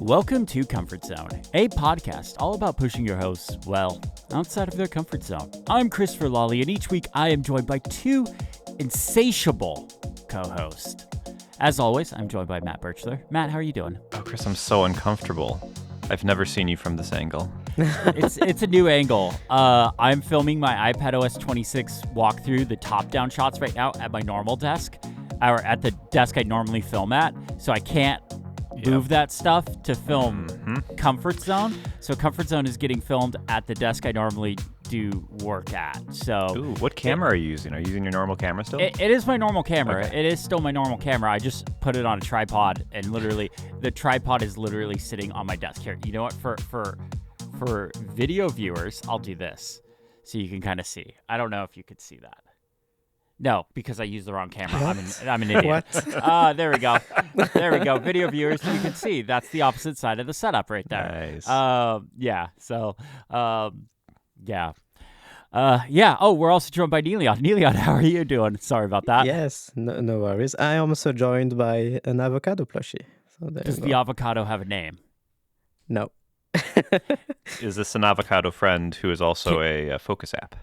Welcome to Comfort Zone, a podcast all about pushing your hosts, well, outside of their comfort zone. I'm Christopher Lawley, and each week I am joined by two insatiable co-hosts. As always, I'm joined by Matt Birchler. Matt, how are you doing? Oh, Chris, I'm so uncomfortable. I've never seen you from this angle. It's a new angle. I'm filming my iPadOS 26 walkthrough, the top-down shots right now at my normal desk, or at the desk I normally film at, so I can't move that stuff to film Comfort Zone. So Comfort Zone is getting filmed at the desk I normally do work at. So, Ooh, what camera are you using? Are you using your normal camera still? It is my normal camera. Okay. It is still my normal camera. I just put it on a tripod, and literally, the tripod is literally sitting on my desk here. You know what? For video viewers, I'll do this, so you can kind of see. I don't know if you could see that. No, because I used the wrong camera. I'm an idiot. What? There we go. There we go. Video viewers, you can see that's the opposite side of the setup right there. Nice. Yeah. So, yeah. Oh, we're also joined by Niléane. Niléane, how are you doing? Sorry about that. Yes, no worries. I am also joined by an avocado plushie. So there Does you the go. avocado have a name? No. Is this an avocado friend who is also a Focus app?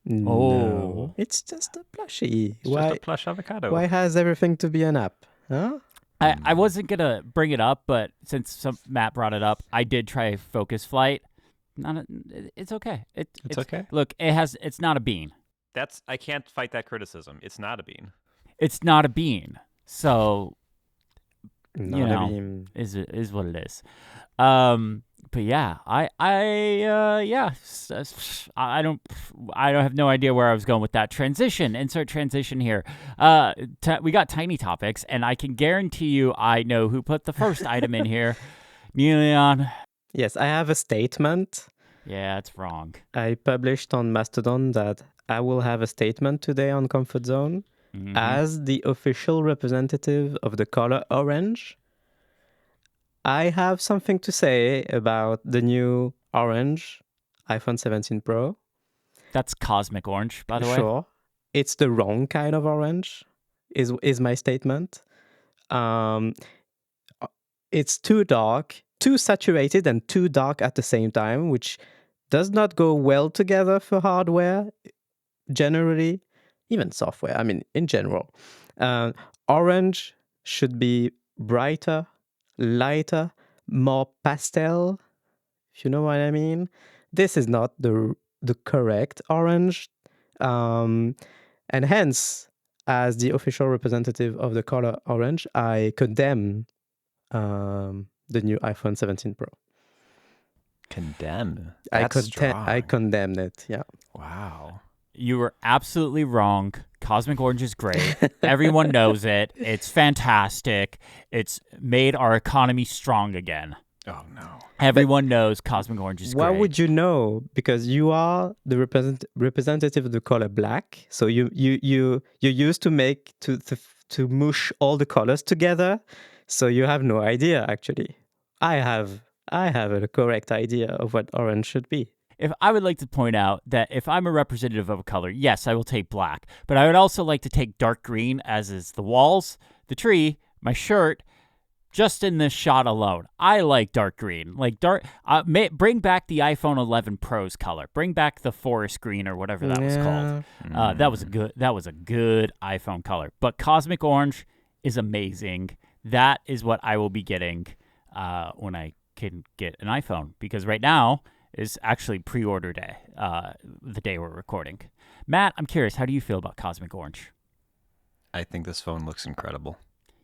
No. It's just a plushie. It's just a plush avocado. Why has everything to be an app? Huh? I wasn't going to bring it up, but since Matt brought it up, I did try Focus Flight. It's okay. It's okay? Look, it's not a bean. I can't fight that criticism. It's not a bean. It's not a bean. So, Not a beam. is what it is. But yeah, I don't have no idea where I was going with that transition. Insert transition here. We got tiny topics, and I can guarantee you I know who put the first item in here. Niléane. Yes, I have a statement. Yeah, it's wrong. I published on Mastodon that I will have a statement today on Comfort Zone as the official representative of the color orange. I have something to say about the new orange iPhone 17 Pro. That's cosmic orange, by the way. Sure. It's the wrong kind of orange, is my statement. It's too dark, too saturated and too dark at the same time, which does not go well together for hardware, generally, even software, in general. Orange should be brighter, lighter, more pastel, if you know what I mean. This is not the correct orange. And hence, as the official representative of the color orange, I condemn the new iPhone 17 Pro. Condemn. I That's condemn it, yeah. Wow. You were absolutely wrong. Cosmic Orange is great. Everyone knows it. It's fantastic. It's made our economy strong again. Oh, no. Everyone knows Cosmic Orange is great. Why would you know? Because you are the representative of the color black. So you used to make to mush all the colors together. So you have no idea, actually. I have a correct idea of what orange should be. If I would like to point out that if I'm a representative of a color, yes, I will take black. But I would also like to take dark green, as is the walls, the tree, my shirt, just in this shot alone. I like dark green. Like bring back the iPhone 11 Pro's color. Bring back the forest green or whatever that was called. That was a good iPhone color. But Cosmic Orange is amazing. That is what I will be getting when I can get an iPhone, because right now is actually pre-order day, the day we're recording. Matt, I'm curious, how do you feel about Cosmic Orange? I think this phone looks incredible.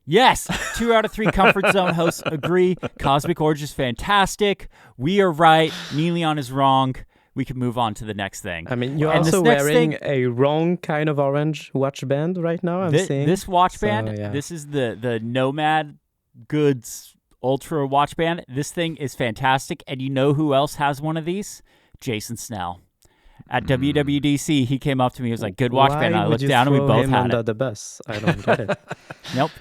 Yes, 2 out of 3 Comfort Zone hosts agree. Cosmic Orange is fantastic. We are right. Niléane is wrong. We can move on to the next thing. You're And also this next wearing thing- a wrong kind of orange watch band right now, I'm seeing. This watch So, band, yeah. this is the Nomad Goods Ultra watch band. This thing is fantastic. And you know who else has one of these? Jason Snell. At WWDC, he came up to me. He was like, "Good watch band." And I looked down and we both him had under it. the bus? I don't get it. Nope.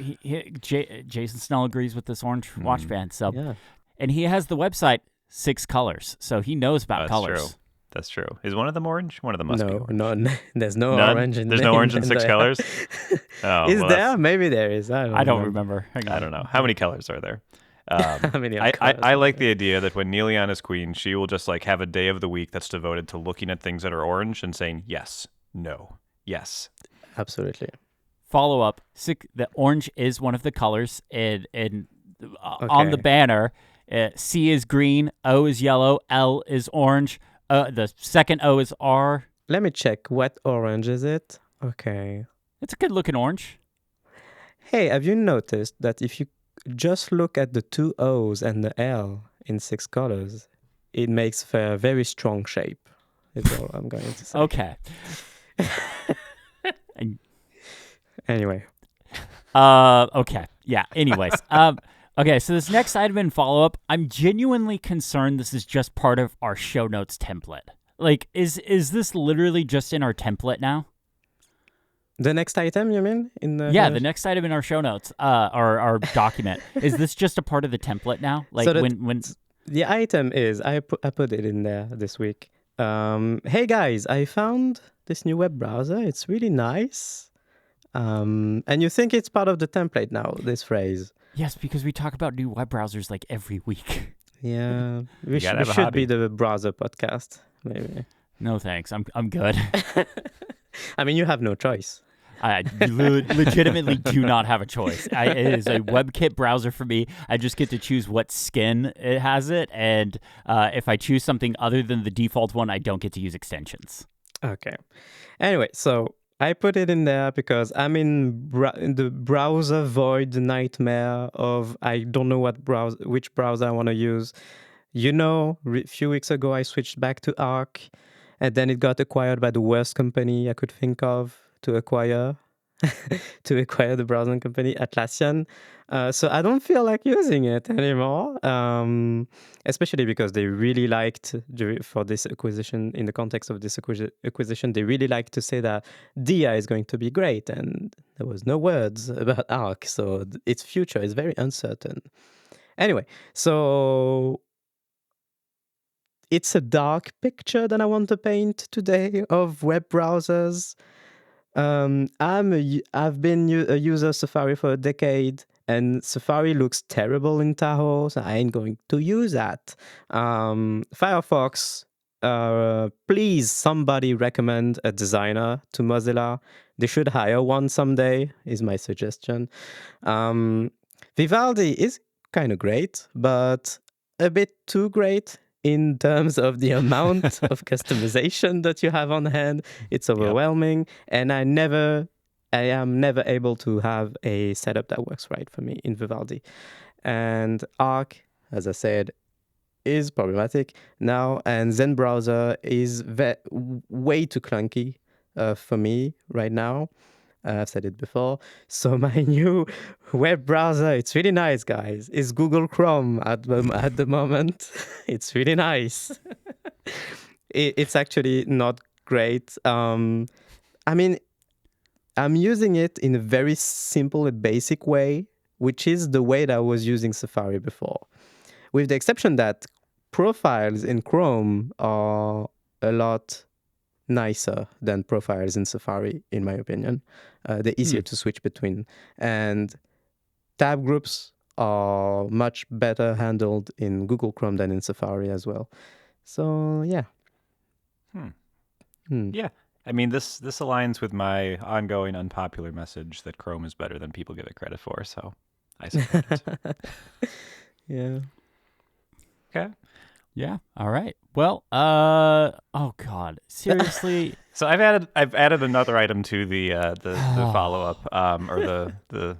Jason Snell agrees with this orange watch band. So, Yeah. and he has the website 6 Colors, so he knows about That's colors. true. That's true. Is one of them orange? One of them must be orange. No, there's no None? orange in There's no orange in 6 there. colors? Oh, Is well, there? Maybe there is. I don't remember. Hang on. I don't know. How many colors are there? How many I colors? like the idea that when Niléane is queen, she will just like have a day of the week that's devoted to looking at things that are orange and saying yes, no, yes. Absolutely. Follow up. The orange is one of the colors on the Okay. banner. C is green, O is yellow, L is orange. The second O is R. Let me check. What orange is it? Okay. It's a good looking orange. Hey, have you noticed that if you just look at the two O's and the L in 6 colors, it makes for a very strong shape? Is all I'm going to say. Okay. Anyway. Okay. Yeah. Anyways. Okay. So this next item in follow up, I'm genuinely concerned this is just part of our show notes template. Like, is this literally just in our template now? The next item, you mean? The next item in our show notes, our document, is this just a part of the template now? Like So when the item is, I put it in there this week. Hey guys, I found this new web browser. It's really nice. And you think it's part of the template now, this phrase. Yes, because we talk about new web browsers like every week. Yeah, we gotta have a should hobby. be the browser podcast, maybe. No thanks. I'm good. I mean, you have no choice. I legitimately do not have a choice. It is a WebKit browser for me. I just get to choose what skin it has it, and if I choose something other than the default one, I don't get to use extensions. Okay. Anyway, so I put it in there because I'm in the browser void nightmare of I don't know which browser I want to use. You know, a few weeks ago I switched back to Arc, and then it got acquired by the worst company I could think of to acquire the browsing company, Atlassian. So I don't feel like using it anymore, especially because they really liked, for this acquisition, in the context of this acquisition, they really liked to say that Dia is going to be great, and there was no words about Arc, so its future is very uncertain. Anyway, so it's a dark picture that I want to paint today of web browsers. I've been a user of Safari for a decade, and Safari looks terrible in Tahoe, so I ain't going to use that. Firefox, please somebody recommend a designer to Mozilla. They should hire one someday, is my suggestion. Vivaldi is kind of great, but a bit too great in terms of the amount of customization that you have on hand. It's overwhelming, and I am never able to have a setup that works right for me in Vivaldi. And Arc, as I said, is problematic now, and Zen browser is way too clunky for me right now. I've said it before. So my new web browser, it's really nice, guys, is Google Chrome at the moment. It's really nice. It's actually not great. I mean, I'm using it in a very simple and basic way, which is the way that I was using Safari before. With the exception that profiles in Chrome are a lot nicer than profiles in Safari, in my opinion. They're easier to switch between. And tab groups are much better handled in Google Chrome than in Safari as well. So, yeah. Yeah. I mean, this aligns with my ongoing unpopular message that Chrome is better than people give it credit for, so I support it. Yeah. Okay. Yeah. All right. Well, oh God, seriously. So I've added another item to the follow up, or the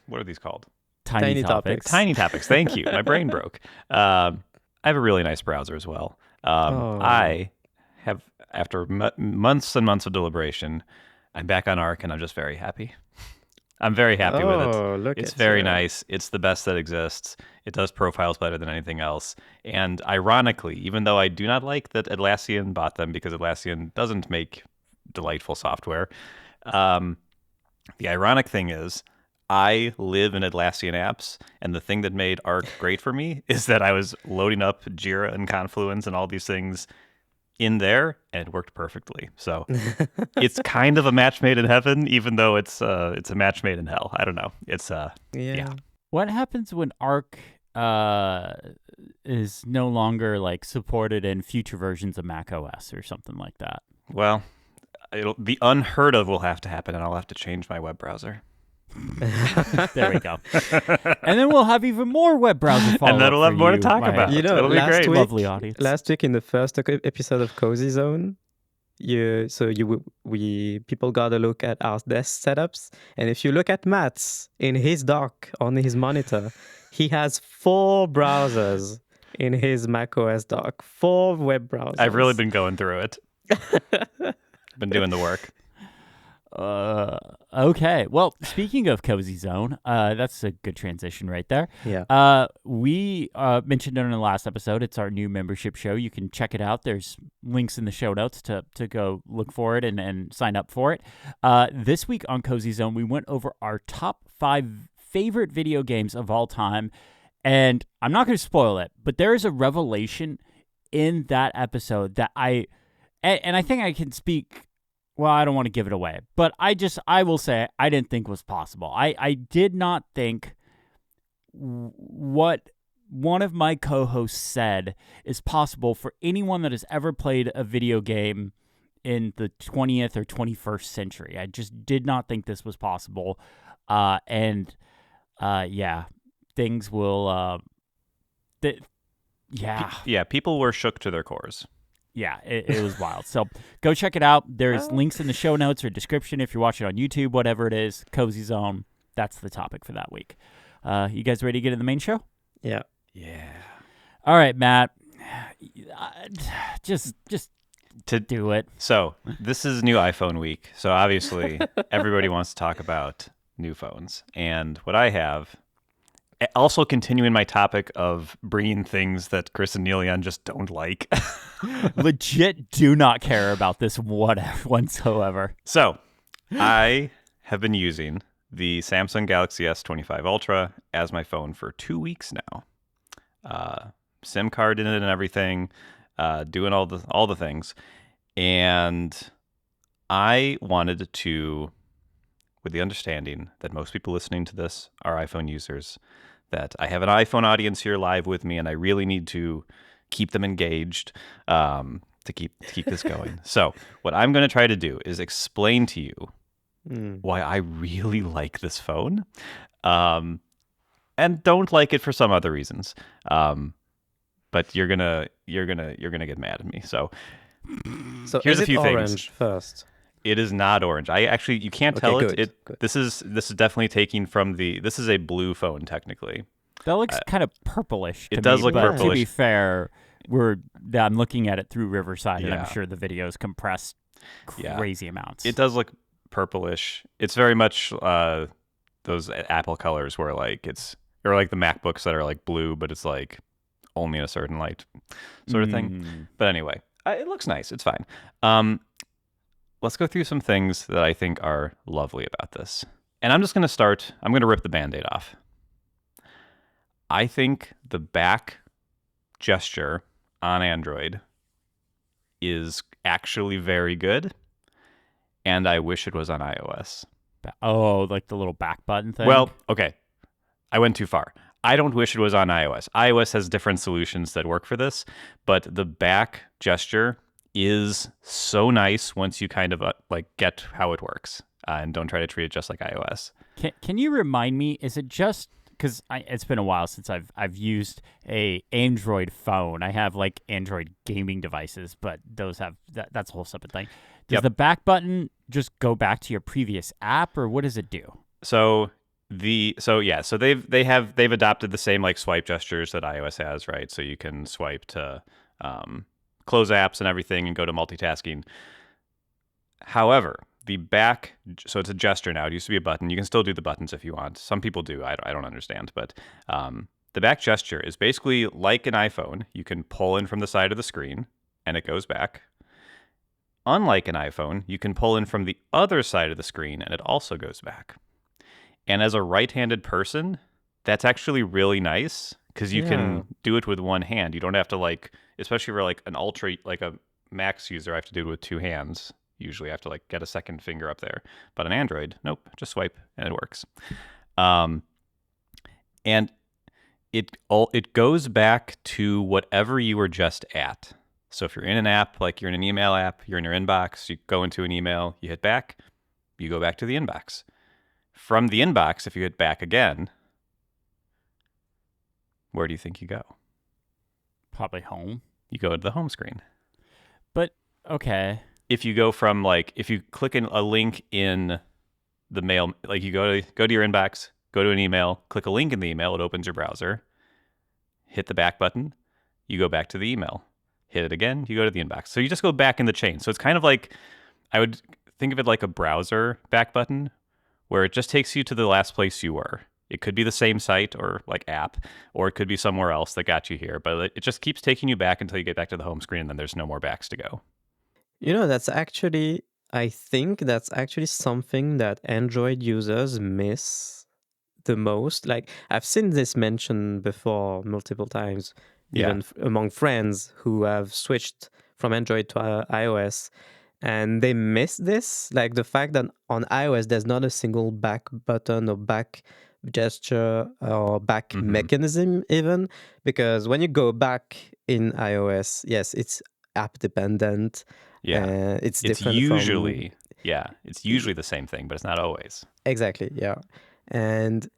what are these called? Tiny topics. Tiny topics. Thank you. My brain broke. I have a really nice browser as well. I have, after months and months of deliberation, I'm back on Arc, and I'm just very happy. I'm very happy with it. Look, it's very nice. It's the best that exists. It does profiles better than anything else. And ironically, even though I do not like that Atlassian bought them because Atlassian doesn't make delightful software, the ironic thing is I live in Atlassian apps, and the thing that made Arc great for me is that I was loading up Jira and Confluence and all these things in there, and it worked perfectly. So it's kind of a match made in heaven, even though it's a match made in hell. I don't know. It's Yeah. What happens when Arc is no longer like supported in future versions of Mac OS or something like that? Well, the unheard of will have to happen, and I'll have to change my web browser. There we go. And then we'll have even more web browser follow-up. And then we'll have more to talk about. You know, It'll be great. Lovely audience. Last week in the first episode of Cozy Zone, people got a look at our desk setups, and if you look at Matt's in his dock on his monitor, he has 4 browsers in his macOS dock, 4 web browsers. I've really been going through it. Been doing the work. Okay. Well, speaking of Cozy Zone, that's a good transition right there. Yeah. We mentioned it in the last episode. It's our new membership show. You can check it out. There's links in the show notes to go look for it and sign up for it. This week on Cozy Zone, we went over our top 5 favorite video games of all time. And I'm not going to spoil it, but there is a revelation in that episode that I think I can speak. Well, I don't want to give it away, but I will say I didn't think was possible. I did not think what one of my co-hosts said is possible for anyone that has ever played a video game in the 20th or 21st century. I just did not think this was possible. Yeah, things will, Yeah, people were shook to their cores. Yeah, it was wild. So go check it out. There's links in the show notes or description if you're watching on YouTube, whatever it is. Cozy Zone. That's the topic for that week. You guys ready to get in the main show? Yeah. Yeah. All right, Matt. Just To do it. So this is new iPhone week. So obviously everybody wants to talk about new phones. And what I have, also continuing my topic of bringing things that Chris and Niléane just don't like. Legit do not care about this whatsoever. So I have been using the Samsung Galaxy S25 Ultra as my phone for 2 weeks now. SIM card in it and everything, doing all the things. And I wanted to, with the understanding that most people listening to this are iPhone users, that I have an iPhone audience here live with me, and I really need to keep them engaged to keep this going. So what I'm going to try to do is explain to you why I really like this phone, and don't like it for some other reasons. But you're gonna get mad at me. So here's a few orange things. First? It is not orange. You can't tell good, it. good. This is definitely taking from this is a blue phone technically. That looks kind of purplish to me. It does look but purplish. To be fair, I'm looking at it through Riverside, and Yeah. I'm sure the video is compressed crazy amounts. It does look purplish. It's very much those Apple colors where like or like the MacBooks that are like blue, but it's like only in a certain light sort of thing. But anyway, it looks nice. It's fine. Let's go through some things that I think are lovely about this. And I'm going to rip the Band-Aid off. I think the back gesture on Android is actually very good, and I wish it was on iOS. Oh, like the little back button thing? Well, okay. I went too far. I don't wish it was on iOS. iOS has different solutions that work for this, but the back gesture is so nice once you kind of get how it works, and don't try to treat it just like iOS. Can you remind me? Is it just because it's been a while since I've used a Android phone? I have like Android gaming devices, but those have that's a whole separate thing. Does the back button just go back to your previous app, or what does it do? So they've adopted the same like swipe gestures that iOS has, right? So you can swipe to close apps and everything and go to multitasking. However, so it's a gesture now. It used to be a button. You can still do the buttons if you want. Some people do. I don't understand. But the back gesture is basically like an iPhone. You can pull in from the side of the screen and it goes back. Unlike an iPhone, you can pull in from the other side of the screen and it also goes back. And as a right-handed person, that's actually really nice because you can do it with one hand. You don't have to especially for like an Ultra, like a Max user, I have to do it with two hands. Usually I have to get a second finger up there. But on Android, nope, just swipe and it works. And it goes back to whatever you were just at. So if you're in an app, like you're in an email app, you're in your inbox, you go into an email, you hit back, you go back to the inbox. From the inbox, if you hit back again, where do you think you go? Probably home. You go to the home screen. But okay. If you go from if you click in a link in the mail, like you go to your inbox, go to an email, click a link in the email, it opens your browser, hit the back button, you go back to the email, hit it again, you go to the inbox. So you just go back in the chain. So it's kind of like, I would think of it like a browser back button where it just takes you to the last place you were. It could be the same site or like app, or it could be somewhere else that got you here, but it just keeps taking you back until you get back to the home screen and then there's no more backs to go. I think that's actually something that Android users miss the most. Like, I've seen this mentioned before multiple times, even among friends who have switched from Android to iOS, and they miss this. Like the fact that on iOS, there's not a single back button or back gesture or back mechanism even, because when you go back in iOS, yes, it's app dependent. Yeah. It's It's different usually, it's usually the same thing, but it's not always. Exactly, yeah. And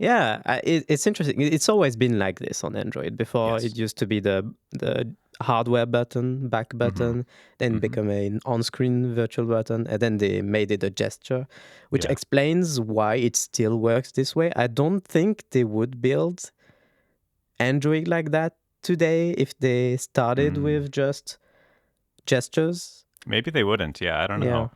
it's interesting. It's always been like this on Android. Before, Yes. it used to be the hardware button, back button, then become an on-screen virtual button, and then they made it a gesture, which explains why it still works this way. I don't think they would build Android like that today if they started with just gestures. Maybe they wouldn't. Yeah, I don't know.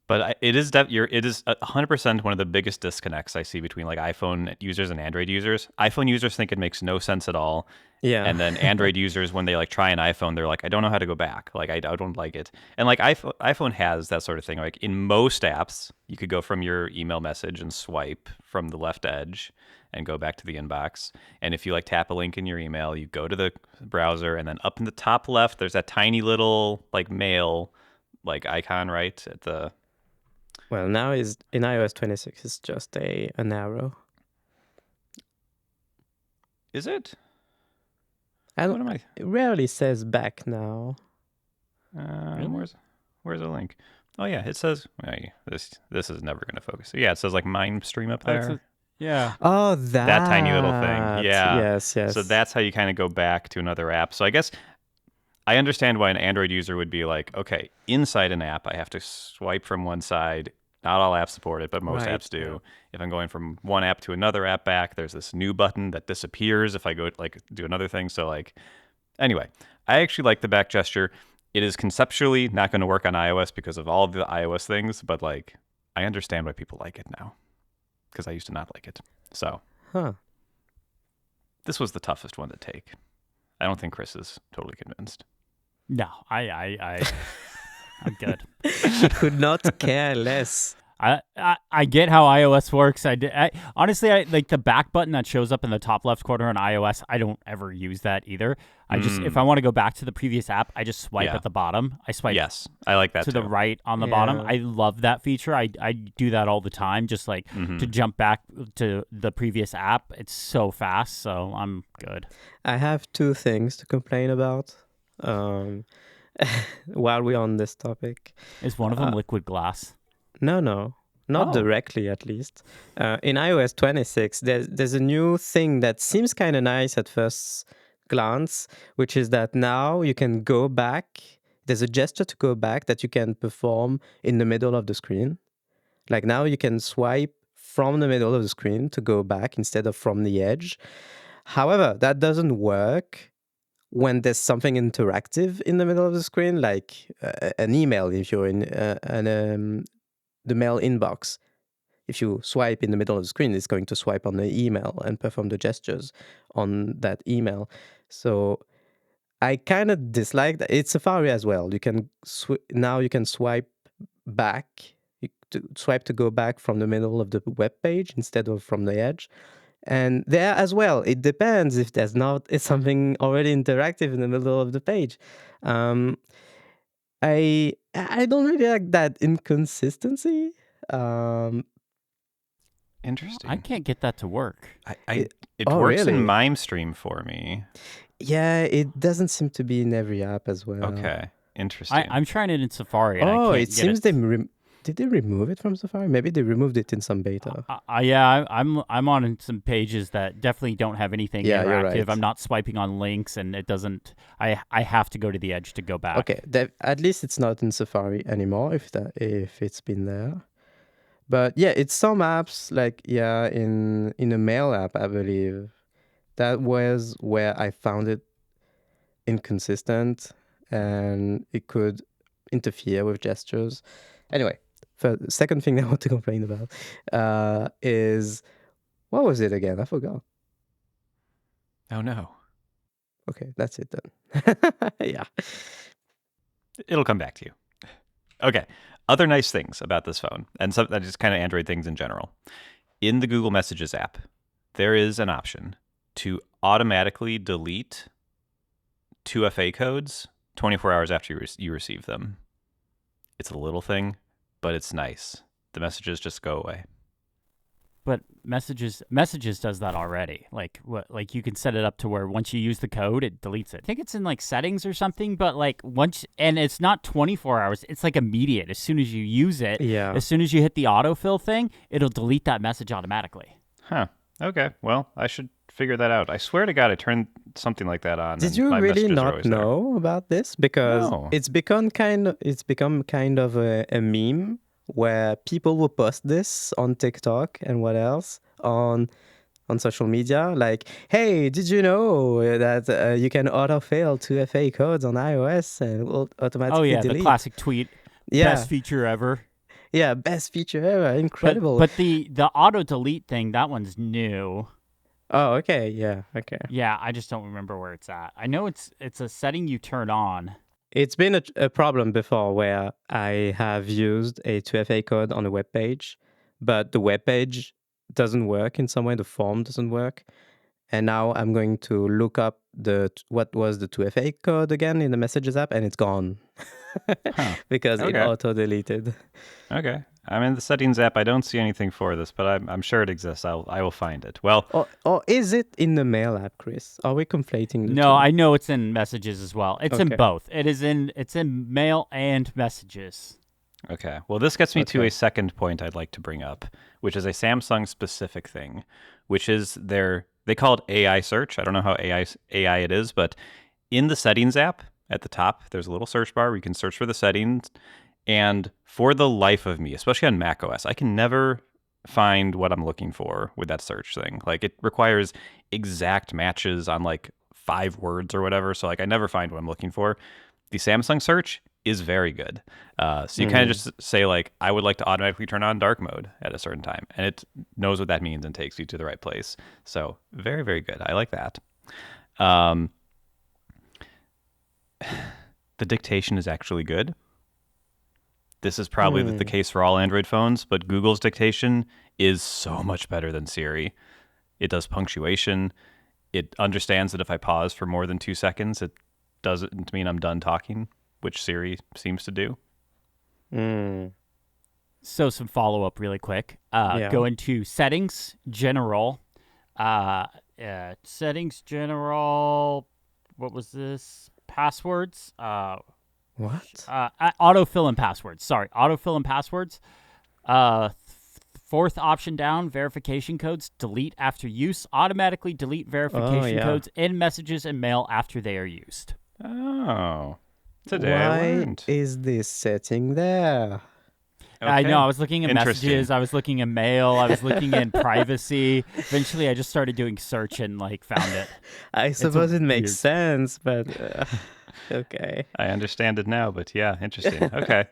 But it is 100% one of the biggest disconnects I see between like iPhone users and Android users. iPhone users think it makes no sense at all. Yeah. And then Android users, when they like try an iPhone, they're like, I don't know how to go back. Like I don't like it. And like iPhone has that sort of thing. Like in most apps, you could go from your email message and swipe from the left edge and go back to the inbox. And if you like tap a link in your email, you go to the browser, and then up in the top left, there's that tiny little like mail like icon right at the. Well, now is in iOS 26, it's just an arrow. Is it? I What don't. am I? It rarely says back now. Where's the link? Oh yeah, it says this is never going to focus. So, yeah, it says like Mind Stream up there. Yeah. Oh, That tiny little thing. Yeah. Yes. So that's how you kind of go back to another app. So I guess I understand why an Android user would be like, okay, inside an app, I have to swipe from one side. Not all apps support it, but most apps do. Yeah. If I'm going from one app to another app back, there's this new button that disappears if I go like do another thing. So like, anyway, I actually like the back gesture. It is conceptually not going to work on iOS because of all of the iOS things, but like, I understand why people like it now because I used to not like it. So, this was the toughest one to take. I don't think Chris is totally convinced. No, I'm good. He could not care less. I get how iOS works. Honestly, I like the back button that shows up in the top left corner on iOS. I don't ever use that either. I just if I want to go back to the previous app, I just swipe at the bottom. I swipe. Yes, I like that to too. the right on the bottom. I love that feature. I do that all the time. Just like to jump back to the previous app. It's so fast. So I'm good. I have two things to complain about. While we're on this topic, is one of them liquid glass? No, not directly at least. In iOS 26, there's a new thing that seems kind of nice at first glance, which is that now you can go back. There's a gesture to go back that you can perform in the middle of the screen. Like now you can swipe from the middle of the screen to go back instead of from the edge. However, that doesn't work when there's something interactive in the middle of the screen, like an email. If you're in the mail inbox, if you swipe in the middle of the screen, it's going to swipe on the email and perform the gestures on that email. So I kind of dislike that. It's Safari as well. You can now you can swipe back, swipe to go back from the middle of the web page instead of from the edge. And there as well, it depends if there's not something already interactive in the middle of the page. I don't really like that inconsistency. Interesting. I can't get that to work. It works really? in MimeStream for me. Yeah, it doesn't seem to be in every app as well. Okay. Interesting. I'm trying it in Safari. And I Oh, can't it get seems it. they did they remove it from Safari? Maybe they removed it in some beta. Yeah, I'm on some pages that definitely don't have anything Yeah, interactive. you're right. I'm not swiping on links, and it doesn't. I have to go to the edge to go back. Okay, at least it's not in Safari anymore if it's been there. But yeah, it's some apps like in a mail app, I believe. That was where I found it inconsistent and it could interfere with gestures. Anyway, the second thing I want to complain about is what was it again? I forgot. Oh no. Okay, that's it then. Yeah. It'll come back to you. Okay. Other nice things about this phone, and some just kind of Android things in general. In the Google Messages app, there is an option to automatically delete 2FA codes 24 hours after you receive them. It's a little thing, but it's nice. The messages just go away. But messages does that already. Like you can set it up to where once you use the code, it deletes it. I think it's in like settings or something. But like and it's not 24 hours. It's like immediate. As soon as you use it, as soon as you hit the autofill thing, it'll delete that message automatically. Huh. Okay. Well, I should figure that out. I swear to God, I turned something like that on. Did you really not know about this? Because it's become kind of a meme where people will post this on TikTok and what else on social media. Like, hey, did you know that you can autofill 2FA codes on iOS and it will automatically delete? The classic tweet. Yeah. Best feature ever. Yeah, best feature ever. Incredible. But the auto delete thing, that one's new. Oh, okay. Yeah. Okay. Yeah, I just don't remember where it's at. I know it's a setting you turn on. It's been a problem before where I have used a 2FA code on a web page, but the web page doesn't work in some way. The form doesn't work. And now I'm going to look up what was the 2FA code again in the Messages app, and it's gone because it auto-deleted. Okay. I'm in the Settings app. I don't see anything for this, but I'm sure it exists. I will find it. Well, or is it in the Mail app, Chris? Are we conflating the two? No, I know it's in Messages as well. It's in both. It's in Mail and Messages. Okay. Well, this gets me to a second point I'd like to bring up, which is a Samsung specific thing, which is they call it AI search. I don't know how AI it is, but in the Settings app at the top, there's a little search bar where you can search for the settings. And for the life of me, especially on macOS, I can never find what I'm looking for with that search thing. Like, it requires exact matches on like 5 words or whatever. So like I never find what I'm looking for. The Samsung search is very good. So you kind of just say like, I would like to automatically turn on dark mode at a certain time. And it knows what that means and takes you to the right place. So very, very good. I like that. The dictation is actually good. This is probably the case for all Android phones, but Google's dictation is so much better than Siri. It does punctuation. It understands that if I pause for more than 2 seconds, it doesn't mean I'm done talking, which Siri seems to do. So some follow-up really quick. Go into Settings, General. Settings, General. What was this? Passwords. What? Autofill and passwords. Sorry, autofill and passwords. Fourth option down, verification codes. Delete after use. Automatically delete verification codes in Messages and Mail after they are used. Oh. Today I learned. Why is this setting there? Okay. I know. I was looking at Messages. I was looking at Mail. I was looking in Privacy. Eventually, I just started doing search and found it. I suppose it makes sense, but okay. I understand it now, but yeah, interesting. Okay.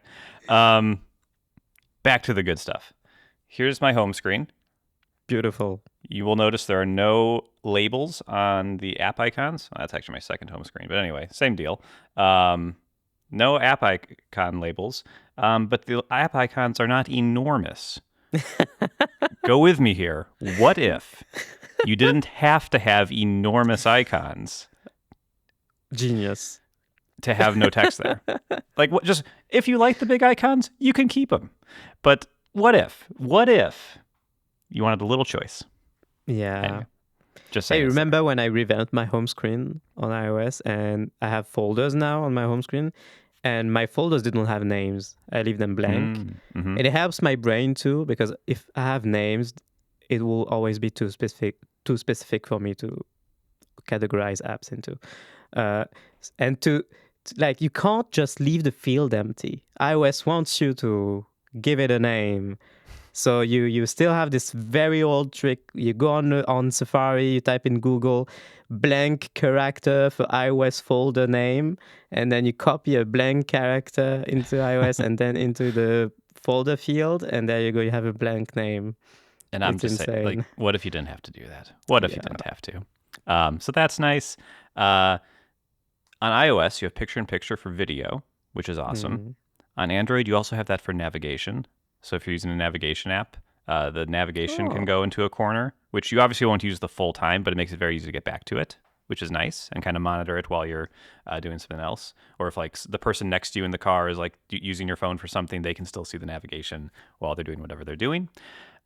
Back to the good stuff. Here's my home screen. Beautiful. You will notice there are no labels on the app icons. That's actually my second home screen, but anyway, same deal. No app icon labels, but the app icons are not enormous. Go with me here. What if you didn't have to have enormous icons? Genius. To have no text there. Like, just if you like the big icons, you can keep them. But what if you wanted a little choice. Yeah. Anyway, just Hey, saying. remember when I revamped my home screen on iOS and I have folders now on my home screen and my folders didn't have names. I leave them blank. Mm-hmm. And it helps my brain too because if I have names, it will always be too specific for me to categorize apps into. And like you can't just leave the field empty. iOS wants you to give it a name. So you still have this very old trick. You go on Safari, you type in Google blank character for iOS folder name, and then you copy a blank character into iOS and then into the folder field, and there you go. You have a blank name. And I'm It's just saying, like, insane. what if you didn't have to do that? What if you didn't have to? So that's nice. On iOS, you have picture-in-picture for video, which is awesome. On Android, you also have that for navigation. So if you're using a navigation app, the navigation can go into a corner, which you obviously won't use the full time, but it makes it very easy to get back to it, which is nice, and kind of monitor it while you're doing something else. Or if like the person next to you in the car is like using your phone for something, they can still see the navigation while they're doing whatever they're doing.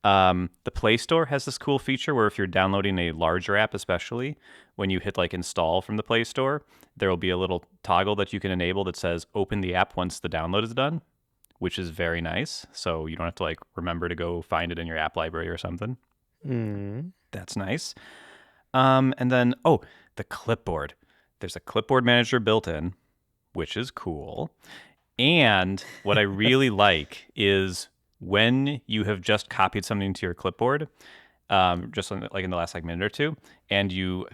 The Play Store has this cool feature where if you're downloading a larger app, especially when you hit like install from the Play Store, there will be a little toggle that you can enable that says open the app once the download is done, which is very nice. So you don't have to like remember to go find it in your app library or something. That's nice. And then, the clipboard. There's a clipboard manager built in, which is cool. And what I really like is when you have just copied something to your clipboard, just like in the last like minute or two, and you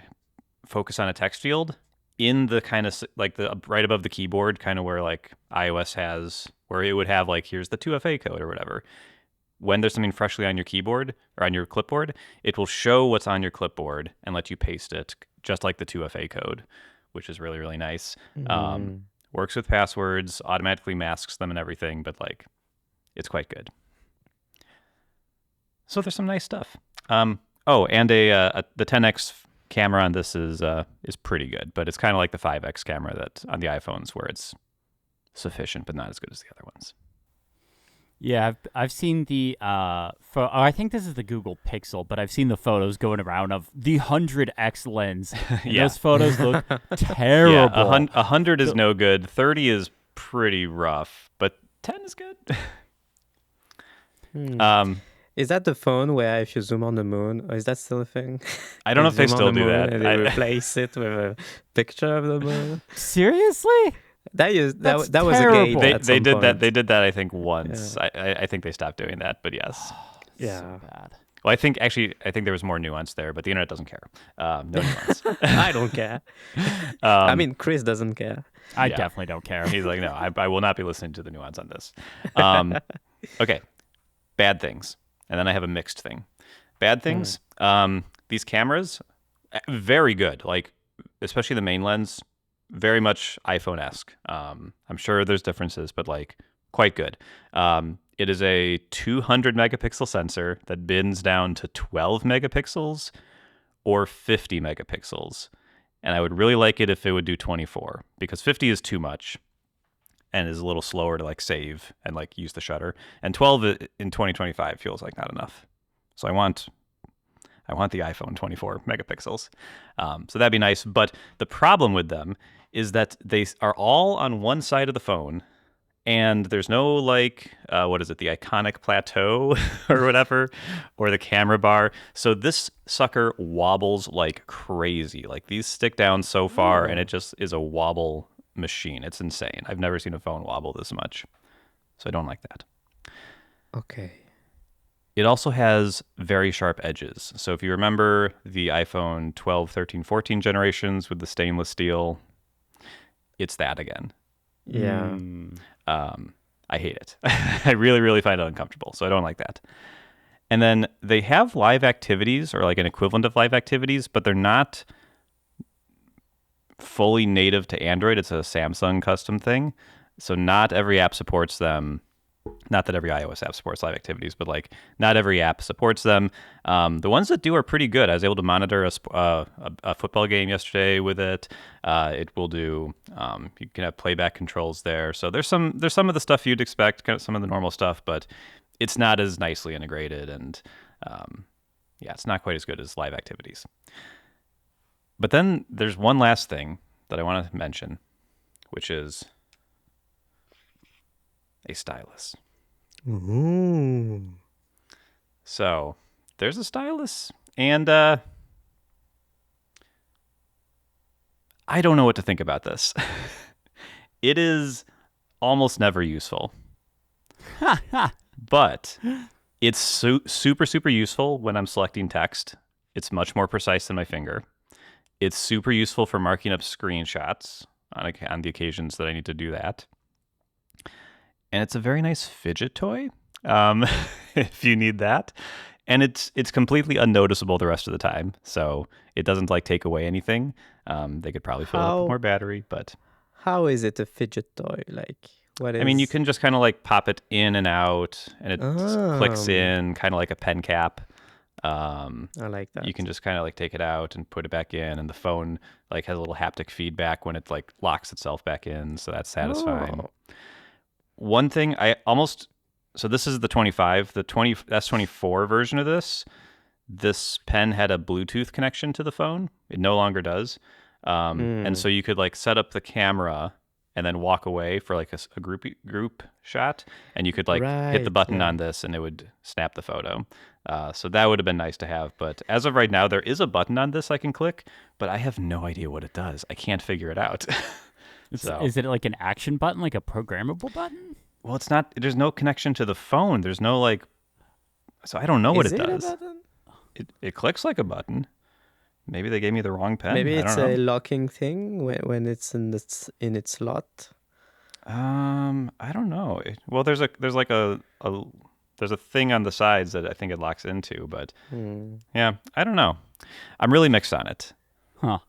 focus on a text field in the kind of like the right above the keyboard, kind of where like iOS has, where it would have like, here's the 2FA code or whatever. When there's something freshly on your keyboard or on your clipboard, it will show what's on your clipboard and let you paste it, just like the 2FA code, which is really, really nice. Works with passwords, automatically masks them and everything, but like, it's quite good. So there's some nice stuff. And the 10x camera on this is pretty good, but it's kind of like the 5x camera that on the iPhones, where it's sufficient but not as good as the other ones. Yeah, I've seen the I think this is the Google Pixel, but I've seen the photos going around of the 100x lens. And those photos look terrible. Yeah, 100 is no good. 30 is pretty rough, but 10 is good. Is that the phone where if you zoom on the moon, or is that still a thing? I don't know if they still do that. And they replace it with a picture of the moon. Seriously? That was a terrible. gate. They did that. They did that. I think once. Yeah. I think they stopped doing that. But yes. Yeah. So bad. Well, I think there was more nuance there, but the internet doesn't care. No nuance. I don't care. I mean, Chris doesn't care. I definitely don't care. He's like, no, I will not be listening to the nuance on this. Okay, bad things, and then I have a mixed thing. Bad things. These cameras, very good. Like, especially the main lens, very much iPhone-esque. I'm sure there's differences, but like quite good. It is a 200 megapixel sensor that bends down to 12 megapixels or 50 megapixels. And I would really like it if it would do 24, because 50 is too much and is a little slower to like save and like use the shutter. And 12 in 2025 feels like not enough. So I want the iPhone 24 megapixels. So that'd be nice. But the problem with them is that they are all on one side of the phone, and there's no like, what is it, the iconic plateau or whatever, or the camera bar. So this sucker wobbles like crazy. Like these stick down so far, and it just is a wobble machine. It's insane. I've never seen a phone wobble this much. So I don't like that. Okay. It also has very sharp edges. So if you remember the iPhone 12, 13, 14 generations with the stainless steel, it's that again. Yeah. I hate it. I really, really find it uncomfortable. So I don't like that. And then they have live activities, or like an equivalent of live activities, but they're not fully native to Android. It's a Samsung custom thing. So not every app supports them. Not that every iOS app supports live activities, but like not every app supports them. The ones that do are pretty good. I was able to monitor a football game yesterday with it. It will do. You can have playback controls there. So there's some of the stuff you'd expect, kind of some of the normal stuff, but it's not as nicely integrated. And Yeah, it's not quite as good as live activities. But then there's one last thing that I want to mention, which is a stylus. Ooh. So there's a stylus, and I don't know what to think about this. It is almost never useful, but it's super, super useful when I'm selecting text. It's much more precise than my finger. It's super useful for marking up screenshots on the occasions that I need to do that. And it's a very nice fidget toy, if you need that. And it's completely unnoticeable the rest of the time, so it doesn't like take away anything. They could probably fill it up with more battery, but How is it a fidget toy? Like, what is... I mean, you can just kind of like pop it in and out, and it clicks in, kind of like a pen cap. I like that. You can just kind of like take it out and put it back in, and the phone like has a little haptic feedback when it like locks itself back in, so that's satisfying. Oh. One thing so this is the 25, the S24 version of this pen had a Bluetooth connection to the phone. It no longer does. And so you could like set up the camera and then walk away for like a group shot, and you could like hit the button on this and it would snap the photo. So that would have been nice to have. But as of right now, there is a button on this I can click, but I have no idea what it does. I can't figure it out. Is it like an action button, like a programmable button? Well, it's not. There's no connection to the phone. There's no like. So I don't know what it does. A button? It clicks like a button. Maybe they gave me the wrong pen. Maybe I it's don't know. a locking thing when it's in its slot. I don't know. Well, there's a thing on the sides that I think it locks into, but yeah, I don't know. I'm really mixed on it. Huh.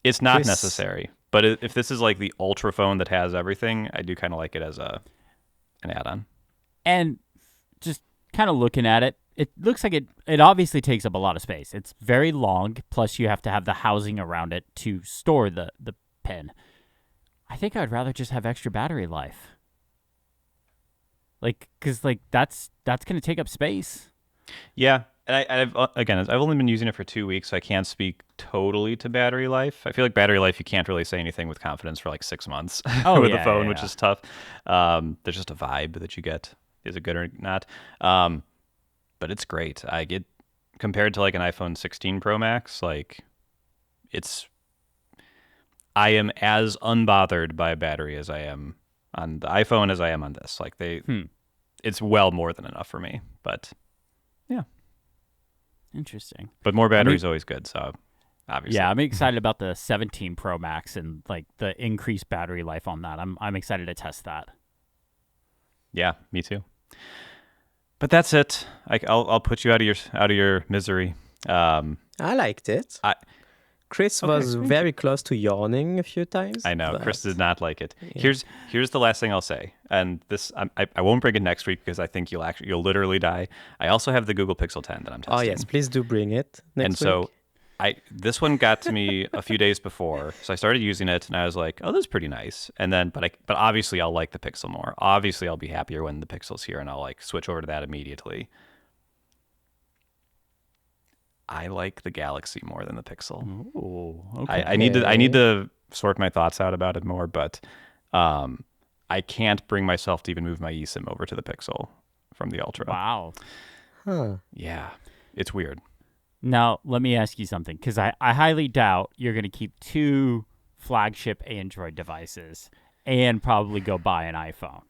It's not necessary, but if this is like the Ultra phone that has everything, I do kind of like it as an add-on. And just kind of looking at it, it looks like it obviously takes up a lot of space. It's very long, plus you have to have the housing around it to store the pen. I think I'd rather just have extra battery life. Like, because like that's going to take up space. Yeah, and I've only been using it for 2 weeks, so I can't speak totally to battery life. I feel like battery life, you can't really say anything with confidence for like 6 months with a phone, which is tough. There's just a vibe that you get. Is it good or not? But it's great. I get compared to like an iPhone 16 Pro Max, like I am as unbothered by a battery as I am on the iPhone as I am on this. Like it's well more than enough for me. But yeah, interesting. But more battery is always good. So obviously, yeah, I'm excited about the 17 Pro Max and like the increased battery life on that. I'm excited to test that. Yeah, me too. But that's it. I'll put you out of your misery. I liked it. Chris was very close to yawning a few times. I know. Chris did not like it. Yeah. Here's the last thing I'll say, and this I won't bring it next week because I think you'll literally die. I also have the Google Pixel 10 that I'm testing. Oh yes, please do bring it next week. And so this one got to me a few days before, so I started using it, and I was like, "Oh, this is pretty nice." And then, but obviously, I'll like the Pixel more. Obviously, I'll be happier when the Pixel's here, and I'll like switch over to that immediately. I like the Galaxy more than the Pixel. Oh, okay. I need to sort my thoughts out about it more, but I can't bring myself to even move my eSIM over to the Pixel from the Ultra. Wow. Huh. Yeah, it's weird. Now, let me ask you something, because I highly doubt you're going to keep 2 flagship Android devices and probably go buy an iPhone.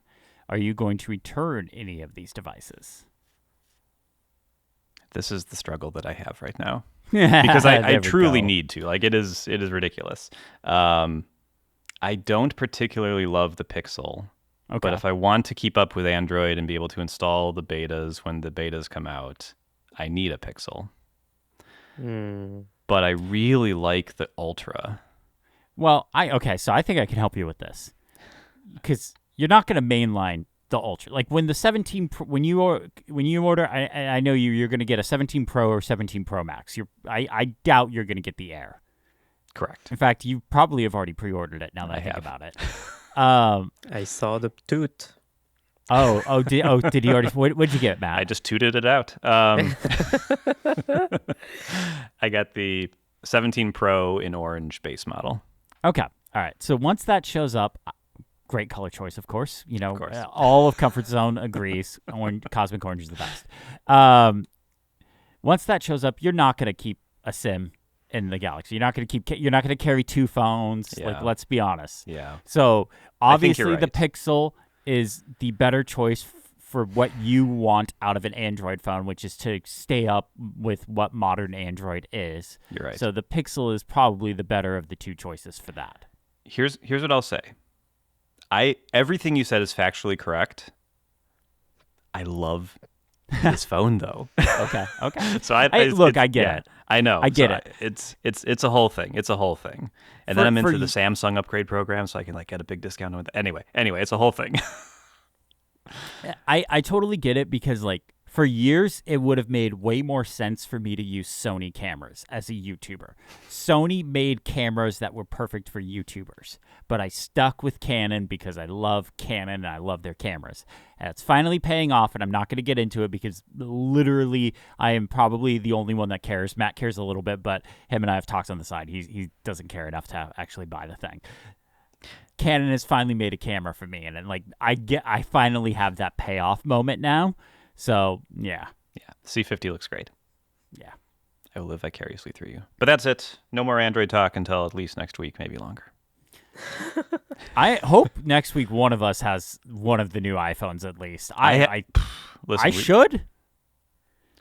Are you going to return any of these devices? This is the struggle that I have right now. Because I truly need to. Like, it is ridiculous. I don't particularly love the Pixel. Okay. But if I want to keep up with Android and be able to install the betas when the betas come out, I need a Pixel. But I really like the Ultra. Well, so I think I can help you with this, because you're not going to mainline the Ultra. Like when the 17, when you order, I know you're going to get a 17 Pro or 17 Pro Max. I doubt you're going to get the Air. Correct. In fact, you probably have already pre-ordered it. Now that I think about it, I saw the tooth. Did he already? What'd you get, Matt? I just tooted it out. I got the 17 Pro in orange base model. Okay. All right. So once that shows up, great color choice, of course. course. All of Comfort Zone agrees. Cosmic Orange is the best. Once that shows up, you're not going to keep a SIM in the Galaxy. You're not going to carry two phones. Yeah. Like, let's be honest. Yeah. So obviously, right. the Pixel is the better choice for what you want out of an Android phone, which is to stay up with what modern Android is. You're right. So the Pixel is probably the better of the two choices for that. Here's what I'll say. Everything you said is factually correct. I love this phone though. Okay. So I get it. I know. I get it. It's a whole thing. It's a whole thing. And For- then I'm for into the y- Samsung upgrade program, so I can like get a big discount on it. Anyway, it's a whole thing. I totally get it because, like, for years, it would have made way more sense for me to use Sony cameras as a YouTuber. Sony made cameras that were perfect for YouTubers, but I stuck with Canon because I love Canon and I love their cameras. And it's finally paying off, and I'm not going to get into it because literally I am probably the only one that cares. Matt cares a little bit, but him and I have talks on the side. He doesn't care enough to actually buy the thing. Canon has finally made a camera for me, and then, like, I finally have that payoff moment now. So yeah, C50 looks great. yeah. I will live vicariously through you. But that's it. No more Android talk until at least next week, maybe longer. I hope next week one of us has one of the new iPhones at least. Listen, I should.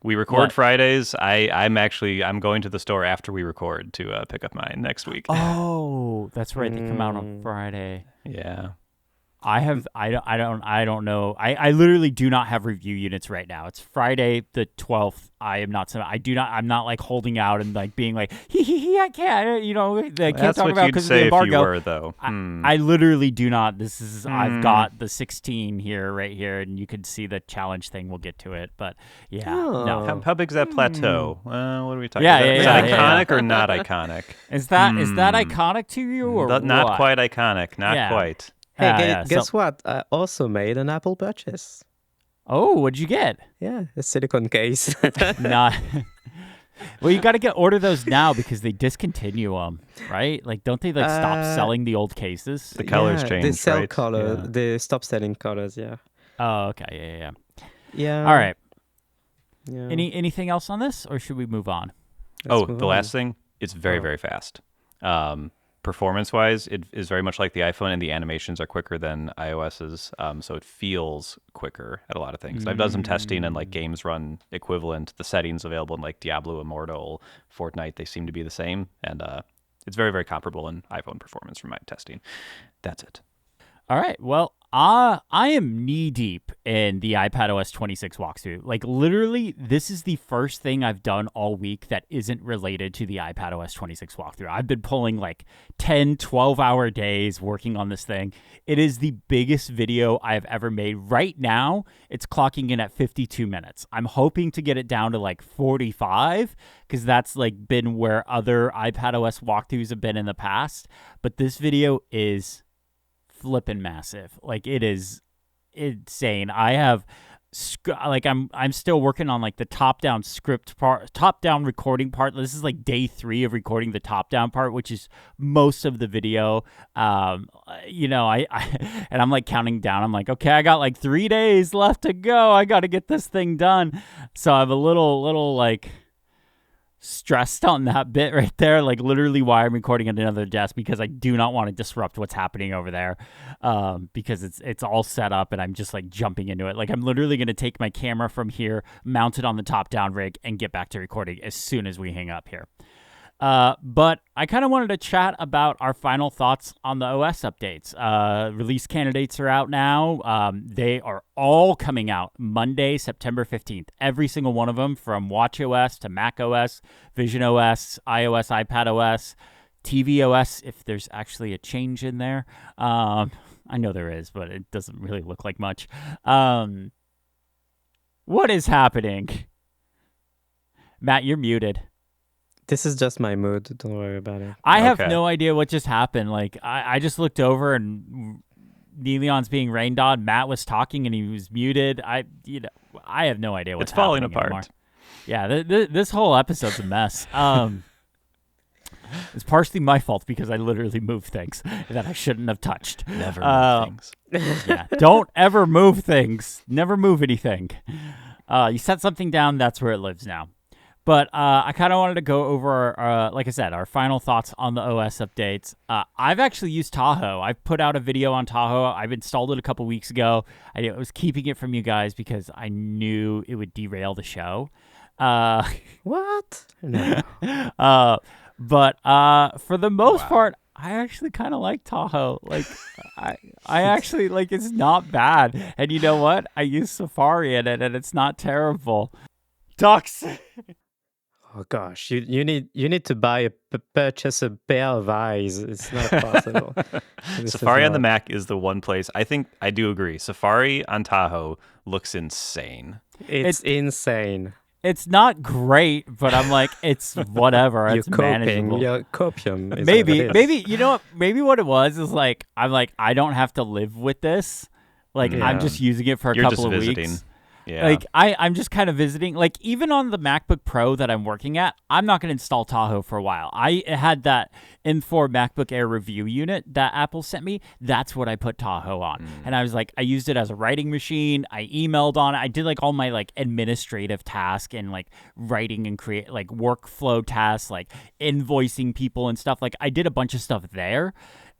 We record What? Fridays. I'm going to the store after we record to pick up mine next week. Oh, that's right. They come out on Friday. Yeah. I don't know. I literally do not have review units right now. It's Friday the 12th. I'm not like holding out and like being like, I can't, I can't That's talk what about you'd because of the say if you embargo. were, though. I literally do not. I've got the 16 right here, and you can see the challenge thing. We'll get to it, but yeah, no. How big's that plateau? What are we talking Yeah, about? Is yeah, that yeah, iconic or not iconic? Is that iconic to you or Not what? quite iconic. Not quite. Hey, guess what? I also made an Apple purchase. Oh, what'd you get? Yeah, a silicone case. Not. Well, you got to order those now because they discontinue them, right? Like, don't they stop selling the old cases? The colors They changed, sell right? color. Yeah. They stop selling colors. Yeah. Oh, okay, yeah. Yeah. All right. Yeah. Anything else on this, or should we move on? Let's Oh, move the on. last thing, it's very, very fast. Performance-wise, it is very much like the iPhone, and the animations are quicker than iOS's, so it feels quicker at a lot of things. I've done some testing, and like games run equivalent. The settings available in like Diablo Immortal, Fortnite, they seem to be the same, and it's very, very comparable in iPhone performance from my testing. That's it. All right. Well, I am knee deep in the iPadOS 26 walkthrough. Like, literally, this is the first thing I've done all week that isn't related to the iPadOS 26 walkthrough. I've been pulling like 10, 12-hour days working on this thing. It is the biggest video I've ever made. Right now, it's clocking in at 52 minutes. I'm hoping to get it down to like 45 because that's like been where other iPadOS walkthroughs have been in the past. But this video is flippin' massive. Like, it is insane. I have I'm still working on like the top-down script part, top-down recording part. This is like day 3 of recording the top-down part, which is most of the video. I and I'm like counting down. I'm like, okay, I got like 3 days left to go. I got to get this thing done. So I'm a little like stressed on that bit right there, like literally why I'm recording at another desk, because I do not want to disrupt what's happening over there, because it's all set up and I'm just like jumping into it. Like, I'm literally going to take my camera from here, mount it on the top down rig, and get back to recording as soon as we hang up here. But I kind of wanted to chat about our final thoughts on the OS updates. Release candidates are out now. They are all coming out Monday, September 15th. Every single one of them, from watchOS to macOS, visionOS, iOS, iPadOS, tvOS, if there's actually a change in there. I know there is, but it doesn't really look like much. What is happening? Matt, you're muted. This is just my mood. Don't worry about it. I have Okay. no idea what just happened. Like, I just looked over and Niléane's being rained on. Matt was talking and he was muted. I have no idea what's It's falling happening apart. anymore. Yeah, this whole episode's a mess. It's partially my fault because I literally moved things that I shouldn't have touched. Never move things. Yeah, don't ever move things. Never move anything. You set something down, that's where it lives now. But I kind of wanted to go over, like I said, our final thoughts on the OS updates. I've actually used Tahoe. I've put out a video on Tahoe. I've installed it a couple weeks ago. I was keeping it from you guys because I knew it would derail the show. What? No. But for the most part, I actually kind of like Tahoe. Like, I actually like it's not bad. And you know what? I use Safari in it, and it's not terrible. Ducks. Oh gosh, you need to purchase a pair of eyes. It's not possible. Safari on the Mac is the one place. I think I do agree. Safari on Tahoe looks insane. It's insane. It's not great, but I'm like, it's whatever. It's manageable. Your copium. Is Maybe you know what? Maybe what it was is like I'm like I don't have to live with this. Like I'm just using it for a couple of weeks. Yeah. Like I'm just kind of visiting. Like even on the MacBook Pro that I'm working at, I'm not going to install Tahoe for a while. I had that M4 MacBook Air review unit that Apple sent me. That's what I put Tahoe on. And I was like, I used it as a writing machine. I emailed on it. I did like all my like administrative tasks and like writing and create like workflow tasks, like invoicing people and stuff. Like I did a bunch of stuff there.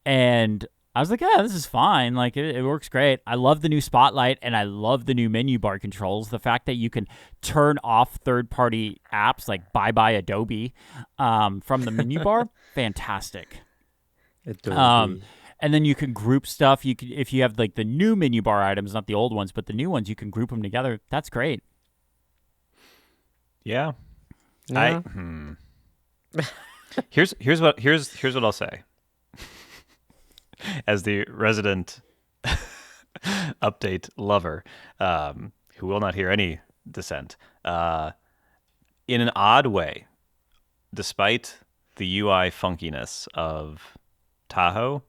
And I was like, yeah, this is fine. Like, it works great. I love the new Spotlight, and I love the new menu bar controls. The fact that you can turn off third-party apps like bye-bye Adobe from the menu bar, fantastic. Adobe. And then you can group stuff. You can, if you have like the new menu bar items, not the old ones, but the new ones, you can group them together. That's great. Yeah. Yeah. Here's what I'll say. As the resident update lover, who will not hear any dissent, in an odd way, despite the UI funkiness of Tahoe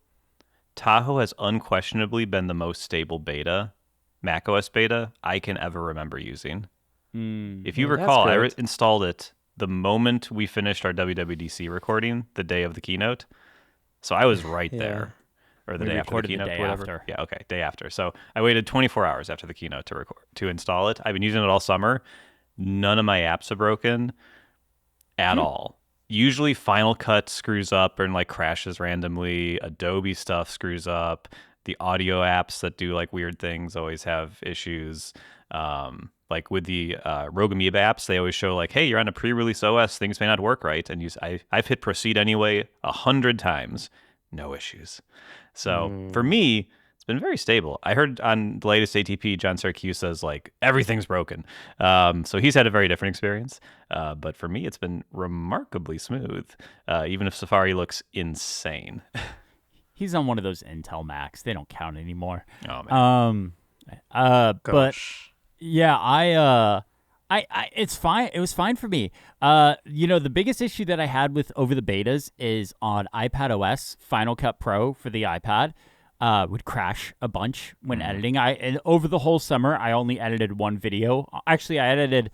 has unquestionably been the most stable beta, macOS beta, I can ever remember using. If you recall, I installed it the moment we finished our WWDC recording, the day of the keynote. So I was right there. Or the day after the keynote, whatever. Yeah, okay, day after. So I waited 24 hours after the keynote to install it. I've been using it all summer. None of my apps are broken at all. Usually Final Cut screws up and like crashes randomly. Adobe stuff screws up. The audio apps that do like weird things always have issues. Like with the Rogue Amoeba apps, they always show like, hey, you're on a pre-release OS, things may not work right. And I've hit proceed anyway 100 times. No issues. So for me, it's been very stable. I heard on the latest ATP, John Syracuse says like everything's broken. So he's had a very different experience. But for me, it's been remarkably smooth, even if Safari looks insane. He's on one of those Intel Macs. They don't count anymore. Oh man. But yeah, I it's fine. It was fine for me. The biggest issue that I had with over the betas is on iPadOS, Final Cut Pro for the iPad would crash a bunch when editing. And over the whole summer, I only edited one video. Actually, I edited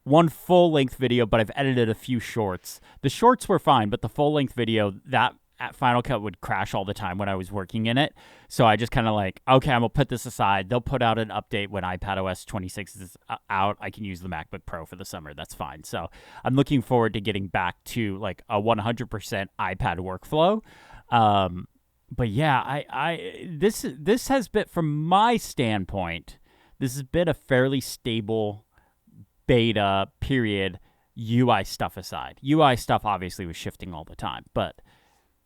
one full-length video, but I've edited a few shorts. The shorts were fine, but the full-length video, that at Final Cut would crash all the time when I was working in it. So I just kind of like, okay, I'm going to put this aside. They'll put out an update when iPadOS 26 is out. I can use the MacBook Pro for the summer. That's fine. So I'm looking forward to getting back to like a 100% iPad workflow. But yeah, this has been, from my standpoint, this has been a fairly stable beta period, UI stuff aside. UI stuff obviously was shifting all the time, but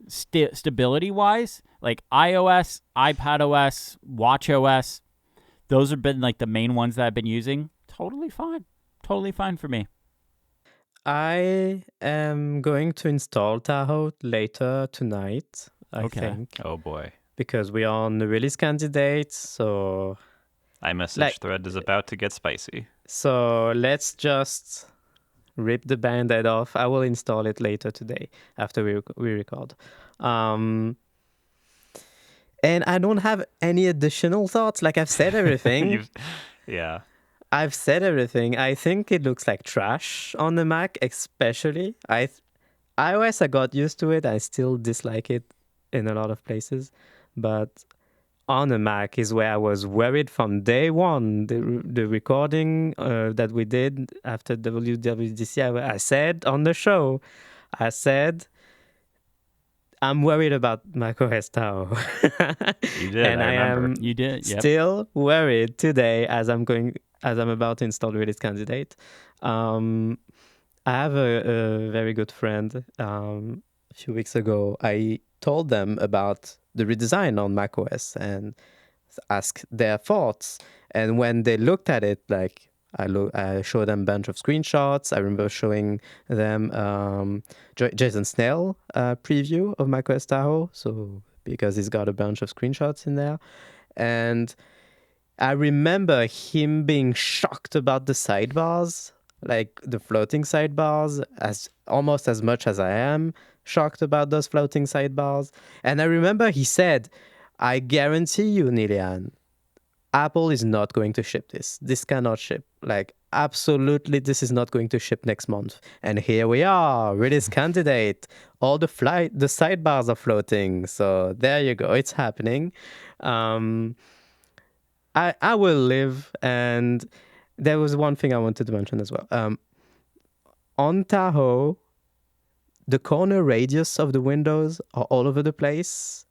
stability-wise, like iOS, iPadOS, watchOS, those have been like the main ones that I've been using. Totally fine for me. I am going to install Tahoe later tonight, I think. Oh boy. Because we are on the release candidate, so iMessage thread is about to get spicy. So let's just rip the Band-Aid off. I will install it later today after we record. And I don't have any additional thoughts. Like I've said everything. Yeah. I've said everything. I think it looks like trash on the Mac, especially. iOS, I got used to it. I still dislike it in a lot of places. But on the Mac is where I was worried from day one. The recording that we did after WWDC, I said on the show, I said, I'm worried about macOS Tahoe. You did, And I remember. am You did, yep. still worried today as I'm about to install Release Candidate. I have a very good friend. A few weeks ago, I told them about the redesign on macOS and asked their thoughts. And when they looked at it, like I showed them a bunch of screenshots. I remember showing them Jason Snell preview of macOS Tahoe. So because he's got a bunch of screenshots in there, and I remember him being shocked about the sidebars, like the floating sidebars, as almost as much as I am shocked about those floating sidebars. And I remember he said, I guarantee you, Niléane, Apple is not going to ship this. This cannot ship. Like, absolutely, this is not going to ship next month. And here we are, release candidate. All the sidebars are floating. So there you go. It's happening. I will live. And there was one thing I wanted to mention as well. On Tahoe, the corner radius of the windows are all over the place.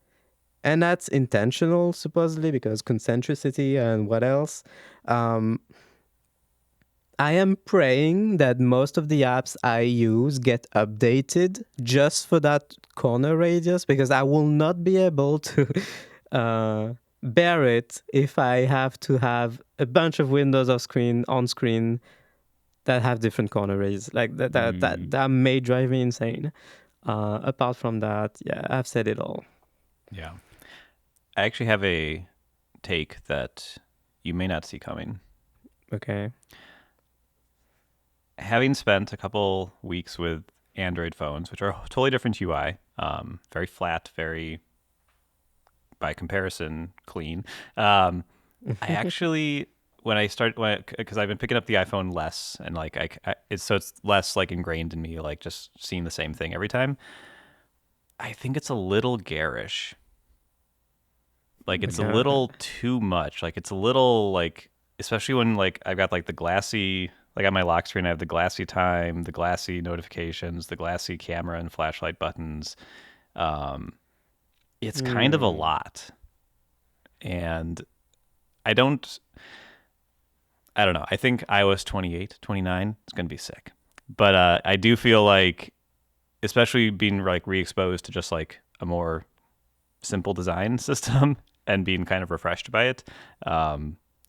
And that's intentional, supposedly, because concentricity and what else. I am praying that most of the apps I use get updated just for that corner radius, because I will not be able to bear it if I have to have a bunch of windows on screen that have different corner radius. Like that may drive me insane. Apart from that, yeah, I've said it all. Yeah. I actually have a take that you may not see coming. Okay. Having spent a couple weeks with Android phones, which are totally different UI, very flat, very, by comparison, clean. I actually, because I've been picking up the iPhone less, and like it's less like ingrained in me, like just seeing the same thing every time. I think it's a little garish. Like it's a little too much. Like it's a little like, especially when like I've got like the glassy, like on my lock screen, I have the glassy time, the glassy notifications, the glassy camera and flashlight buttons. It's kind of a lot. And I don't know. I think iOS 28, 29 is going to be sick. But I do feel like, especially being like re-exposed to just like a more simple design system and being kind of refreshed by it,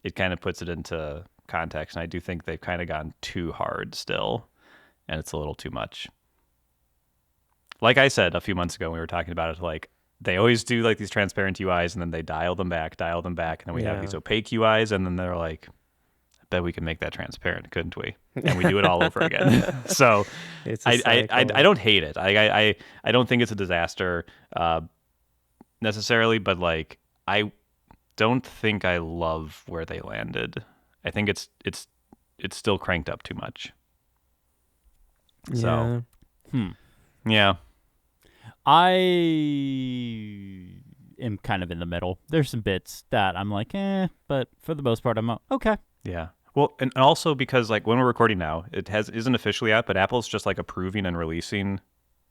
it kind of puts it into context. And I do think they've kind of gone too hard still, and it's a little too much. Like I said a few months ago when we were talking about it, like they always do like these transparent UIs and then they dial them back, and then we have these opaque UIs, and then they're like, I bet we can make that transparent, couldn't we? And we do it all over again. So I don't hate it. I don't think it's a disaster necessarily, but like I don't think I love where they landed. I think it's still cranked up too much. So yeah. I am kind of in the middle. There's some bits that I'm like, but for the most part, I'm okay. Yeah. Well, and also because like when we're recording now, it isn't officially out, but Apple's just like approving and releasing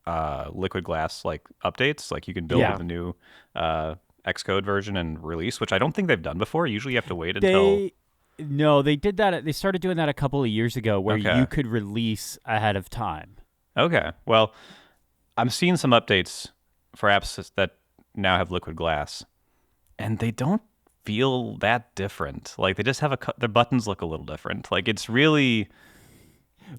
liquid glass like updates. Like you can build with the new Xcode version and release, which I don't think they've done before. Usually you have to wait until... No, they did that. They started doing that a couple of years ago where you could release ahead of time. Okay. Well, I'm seeing some updates for apps that now have liquid glass, and they don't feel that different. Like they just have their buttons look a little different. Like it's really...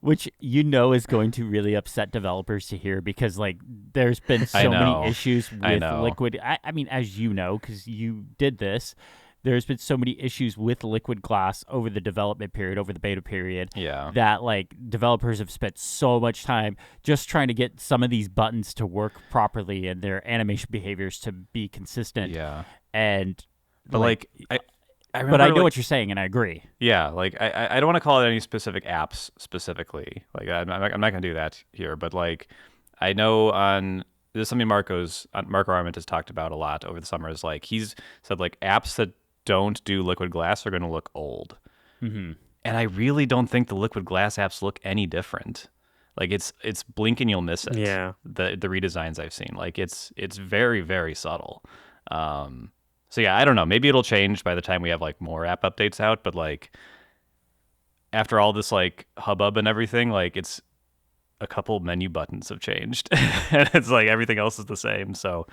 Which is going to really upset developers to hear, because like there's been so many issues with liquid. I mean, as you know, because you did this, there's been so many issues with liquid glass over the development period, over the beta period, that like developers have spent so much time just trying to get some of these buttons to work properly and their animation behaviors to be consistent. Yeah. And But like I but remember I know like, what you're saying, and I agree. yeah, like I don't want to call it any specific apps specifically. Like I'm not gonna do that here. But like I know on this is something Marco Arment has talked about a lot over the summer. Is like he's said like apps that don't do liquid glass are going to look old. Mm-hmm. And I really don't think the liquid glass apps look any different. Like it's blink and you'll miss it. Yeah. The redesigns I've seen, like it's very very subtle. So yeah, I don't know. Maybe it'll change by the time we have like more app updates out. But like after all this like hubbub and everything, like it's a couple menu buttons have changed, and it's like everything else is the same. So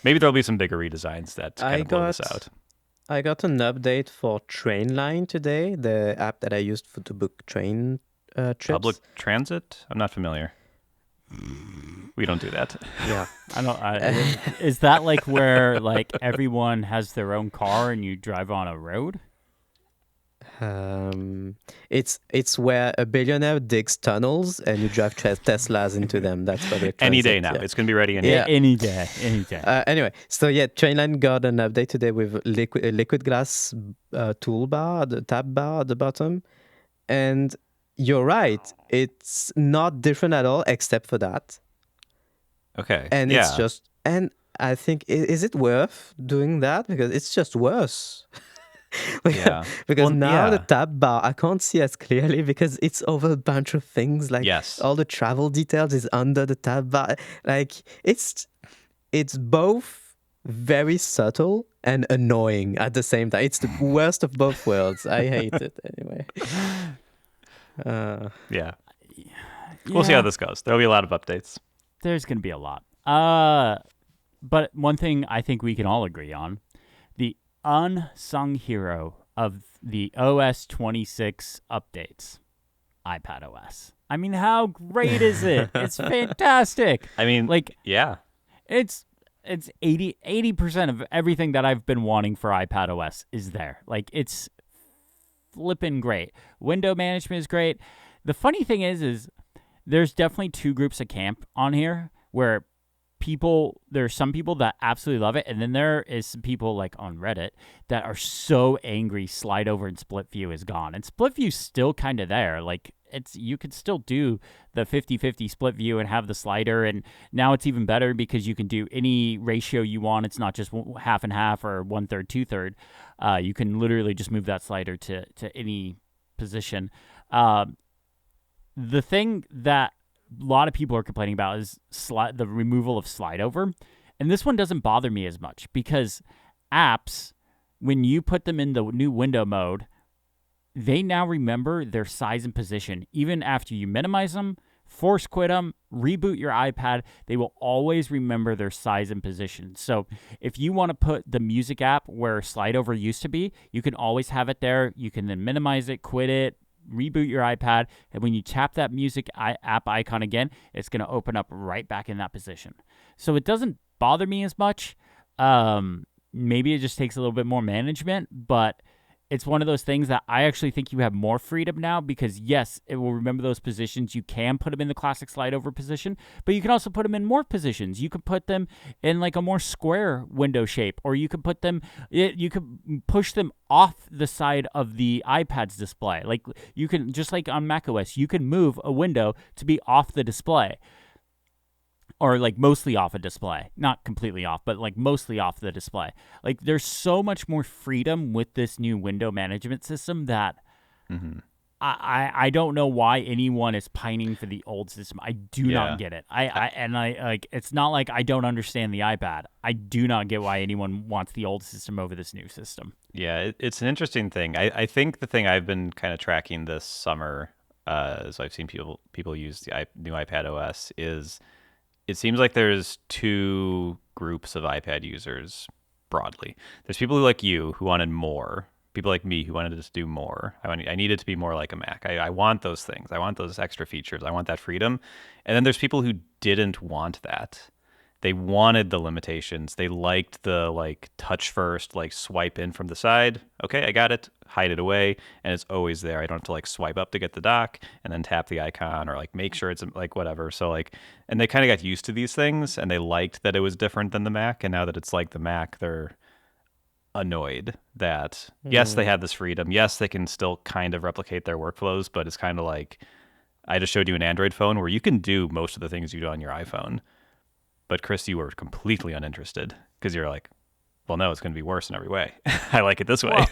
maybe there'll be some bigger redesigns that kind of blow this out. I got an update for Trainline today, the app that I used to book train trips. Public transit? I'm not familiar. We don't do that. Yeah. I don't. Is that like where like everyone has their own car and you drive on a road? It's where a billionaire digs tunnels and you drive Teslas into them. That's public transit. Any day now. Yeah. It's going to be ready any day. Yeah. Any day. Anyway, so yeah, Trainline got an update today with liquid glass toolbar, the tab bar at the bottom. And you're right. It's not different at all except for that. Okay. And yeah. it's just, and I think, is it worth doing that? Because it's just worse. Yeah. Because Well, now yeah. the tab bar, I can't see as clearly because it's over a bunch of things. Like Yes. all the travel details is under the tab bar. Like it's both very subtle and annoying at the same time. It's the worst of both worlds. I hate it anyway. Yeah. We'll see how this goes. There'll be a lot of updates. There's going to be a lot. But one thing I think we can all agree on, the unsung hero of the OS 26 updates, iPadOS. I mean, how great is it? It's fantastic. I mean, Like, yeah. it's 80% of everything that I've been wanting for iPadOS is there. Like, it's flipping great. Window management is great. The funny thing is there's definitely two groups of camp on here where there's some people that absolutely love it, and then there is some people like on Reddit that are so angry slide over and split view is gone. And split view's still kind of there. Like you could still do the 50-50 split view and have the slider, and now it's even better because you can do any ratio you want. It's not just half and half or 1/3, 2/3. You can literally just move that slider to any position. The thing that a lot of people are complaining about is the removal of slide over. And this one doesn't bother me as much because apps, when you put them in the new window mode, they now remember their size and position. Even after you minimize them, force quit them, reboot your iPad, they will always remember their size and position. So if you want to put the music app where slide over used to be, you can always have it there. You can then minimize it, quit it, reboot your iPad, and when you tap that music app icon again, it's going to open up right back in that position. So it doesn't bother me as much. Maybe it just takes a little bit more management, but it's one of those things that I actually think you have more freedom now because, yes, it will remember those positions. You can put them in the classic slide over position, but you can also put them in more positions. You can put them in like a more square window shape, or you can put them, you can push them off the side of the iPad's display. Like you can, just like on macOS, you can move a window to be off the display. Or like mostly off a display. Not completely off, but like mostly off the display. Like there's so much more freedom with this new window management system that I don't know why anyone is pining for the old system. I do not get it. I like it's not like I don't understand the iPad. I do not get why anyone wants the old system over this new system. Yeah, it's an interesting thing. I think the thing I've been kind of tracking this summer, as I've seen people use the new iPad OS, is it seems like there's two groups of iPad users broadly. There's people who like you who wanted more. People like me who wanted to just do more. I need it to be more like a Mac. I want those things. I want those extra features. I want that freedom. And then there's people who didn't want that. They wanted the limitations. They liked the like touch first, like swipe in from the side. Okay, I got it. Hide it away, and it's always there. I don't have to like swipe up to get the dock and then tap the icon or like make sure it's like whatever. So like, and they kind of got used to these things and they liked that it was different than the Mac. And now that it's like the Mac, they're annoyed that yes, they have this freedom. Yes, they can still kind of replicate their workflows, but it's kind of like I just showed you an Android phone where you can do most of the things you do on your iPhone. But Chris, you were completely uninterested because you're like, well, no, it's going to be worse in every way. I like it this way.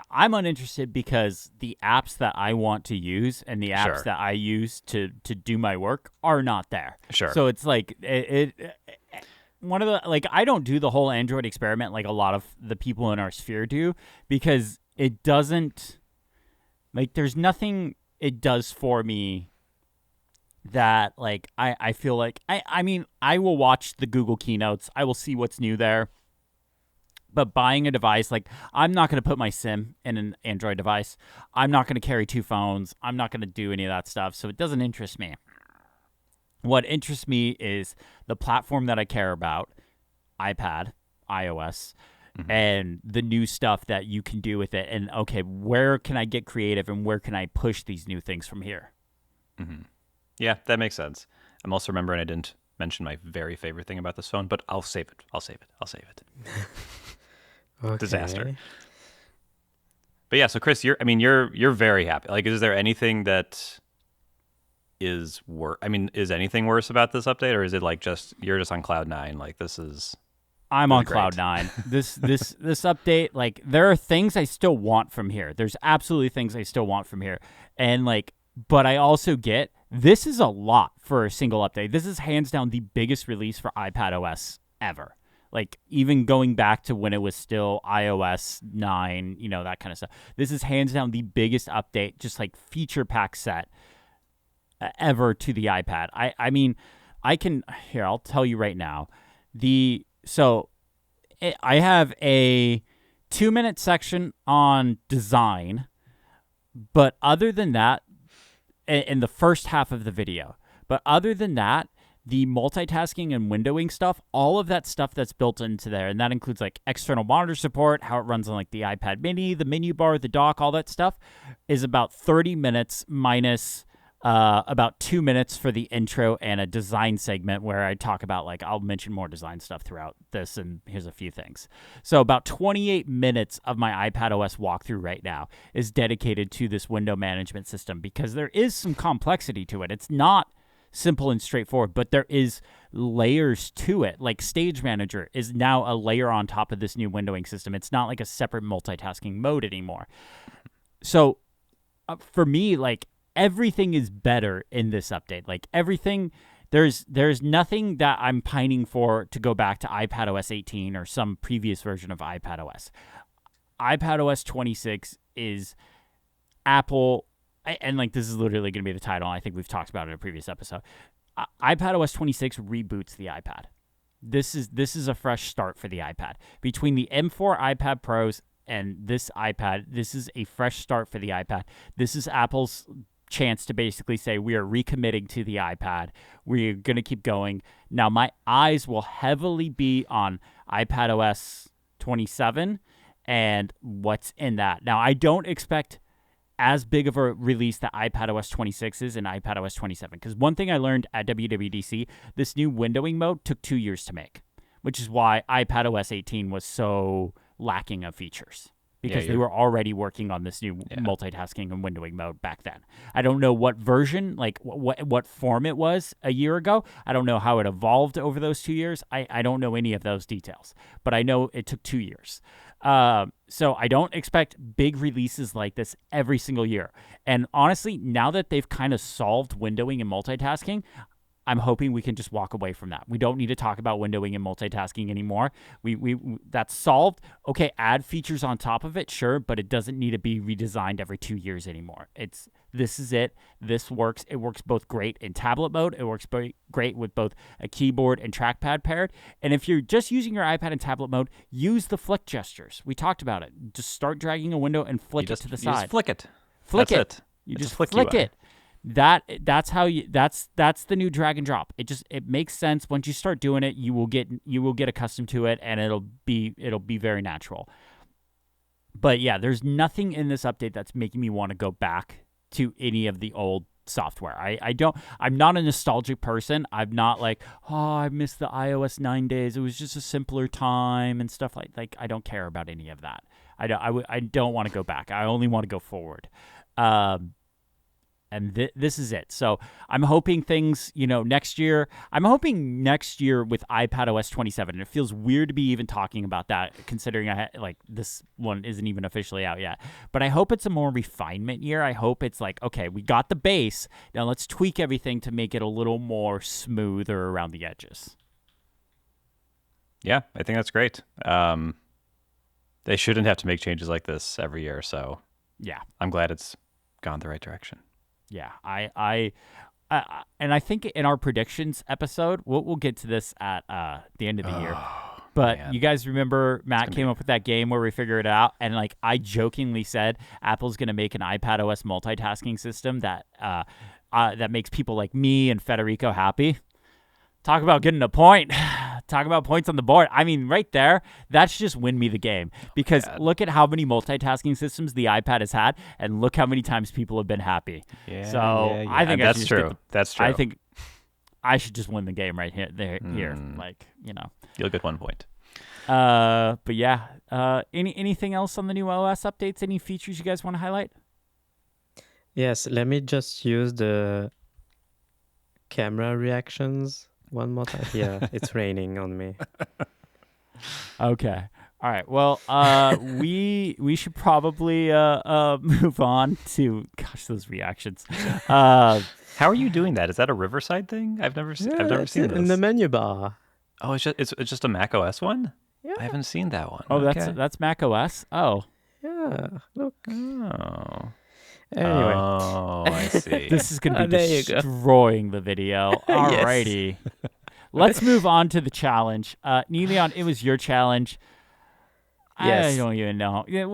I'm uninterested because the apps that I want to use and the apps Sure. that I use to do my work are not there. Sure. So it's like one of the like I don't do the whole Android experiment like a lot of the people in our sphere do because it doesn't like there's nothing it does for me that like I feel like I mean I will watch the Google keynotes. I will see what's new there. But buying a device, like, I'm not going to put my SIM in an Android device. I'm not going to carry two phones. I'm not going to do any of that stuff. So it doesn't interest me. What interests me is the platform that I care about, iPad, iOS, and the new stuff that you can do with it. And, okay, where can I get creative and where can I push these new things from here? Yeah, that makes sense. I'm also remembering I didn't mention my very favorite thing about this phone, but I'll save it. Okay. Disaster. But yeah, so Chris, you're very happy. Like, is there anything that is worse? I mean, is anything worse about this update, or is it like you're just on cloud nine? Like, this is. I'm really on great. cloud nine. This update, like, there are things I still want from here. There's absolutely things I still want from here, and like, but I also get this is a lot for a single update. This is hands down the biggest release for iPadOS ever. Like, even going back to when it was still iOS 9, that kind of stuff. This is hands down the biggest update, just like feature pack set ever to the iPad. I mean, I'll tell you right now. I have a 2-minute section on design, but other than that, in the first half of the video, but other than that, the multitasking and windowing stuff, all of that stuff that's built into there, and that includes like external monitor support, how it runs on like the iPad mini, the menu bar, the dock, all that stuff, is about 30 minutes minus about 2 minutes for the intro and a design segment where I talk about like, I'll mention more design stuff throughout this, and here's a few things. So about 28 minutes of my iPadOS walkthrough right now is dedicated to this window management system because there is some complexity to it. It's not simple and straightforward, but there is layers to it. Like Stage Manager is now a layer on top of this new windowing system. It's not like a separate multitasking mode anymore. So for me, like everything is better in this update. Like everything, there's nothing that I'm pining for to go back to iPadOS 18 or some previous version of iPadOS. iPadOS 26 is Apple. And like this is literally going to be the title. I think we've talked about it in a previous episode. iPadOS 26 reboots the iPad. This is a fresh start for the iPad. Between the M4 iPad Pros and this iPad, this is a fresh start for the iPad. This is Apple's chance to basically say we are recommitting to the iPad. We're going to keep going. Now my eyes will heavily be on iPadOS 27 and what's in that. Now I don't expect as big of a release that iPadOS 26 is and iPadOS 27. Because one thing I learned at WWDC, this new windowing mode took 2 years to make, which is why iPadOS 18 was so lacking of features. Because they were already working on this new multitasking and windowing mode back then. I don't know what version, like what form it was a year ago. I don't know how it evolved over those 2 years. I don't know any of those details. But I know it took 2 years. So I don't expect big releases like this every single year. And honestly, now that they've kind of solved windowing and multitasking, I'm hoping we can just walk away from that. We don't need to talk about windowing and multitasking anymore. We that's solved. Okay, add features on top of it, sure, but it doesn't need to be redesigned every 2 years anymore. This is it. This works. It works both great in tablet mode. It works great with both a keyboard and trackpad paired. And if you're just using your iPad in tablet mode, use the flick gestures. We talked about it. Just start dragging a window and flick it to the side. Just flick it. Flick That's it. You It's a just flick flick UI. it. That's the new drag and drop. It makes sense. Once you start doing it, you will get accustomed to it, and it'll be very natural. But yeah, there's nothing in this update that's making me want to go back to any of the old software. I'm not a nostalgic person. I'm not like, oh, I miss the iOS 9 days. It was just a simpler time and stuff like I don't care about any of that. I don't want to go back. I only want to go forward. And this is it. So I'm hoping things, next year. I'm hoping next year with iPadOS 27. And it feels weird to be even talking about that, considering this one isn't even officially out yet. But I hope it's a more refinement year. I hope it's like, okay, we got the base. Now let's tweak everything to make it a little more smoother around the edges. Yeah, I think that's great. They shouldn't have to make changes like this every year. So yeah, I'm glad it's gone the right direction. Yeah, and I think in our predictions episode, we'll get to this at the end of the year. But man. You guys remember Matt came up with that game where we figure it out, and I jokingly said Apple's going to make an iPadOS multitasking system that makes people like me and Federico happy. Talk about getting a point. Talk about points on the board. I mean, right there, that's just win me the game. Because look at how many multitasking systems the iPad has had, and look how many times people have been happy. Yeah, so I think that's true. That's true. I think I should just win the game right here. Here, You'll get 1 point. But yeah, anything else on the new OS updates? Any features you guys want to highlight? Yes, let me just use the camera reactions one more time. Yeah, it's raining on me. Okay. All right. Well, we should probably move on to those reactions. How are you doing that? Is that a Riverside thing? I've never seen this. In the menu bar. Oh, it's just a Mac OS one? Yeah. I haven't seen that one. Oh, okay. that's Mac OS. Oh. Yeah. Look. Oh. Anyway. Oh, I see. This is going to be destroying the video. Alrighty. Let's move on to the challenge. Niléane, it was your challenge. Yes. I don't even know. Yeah,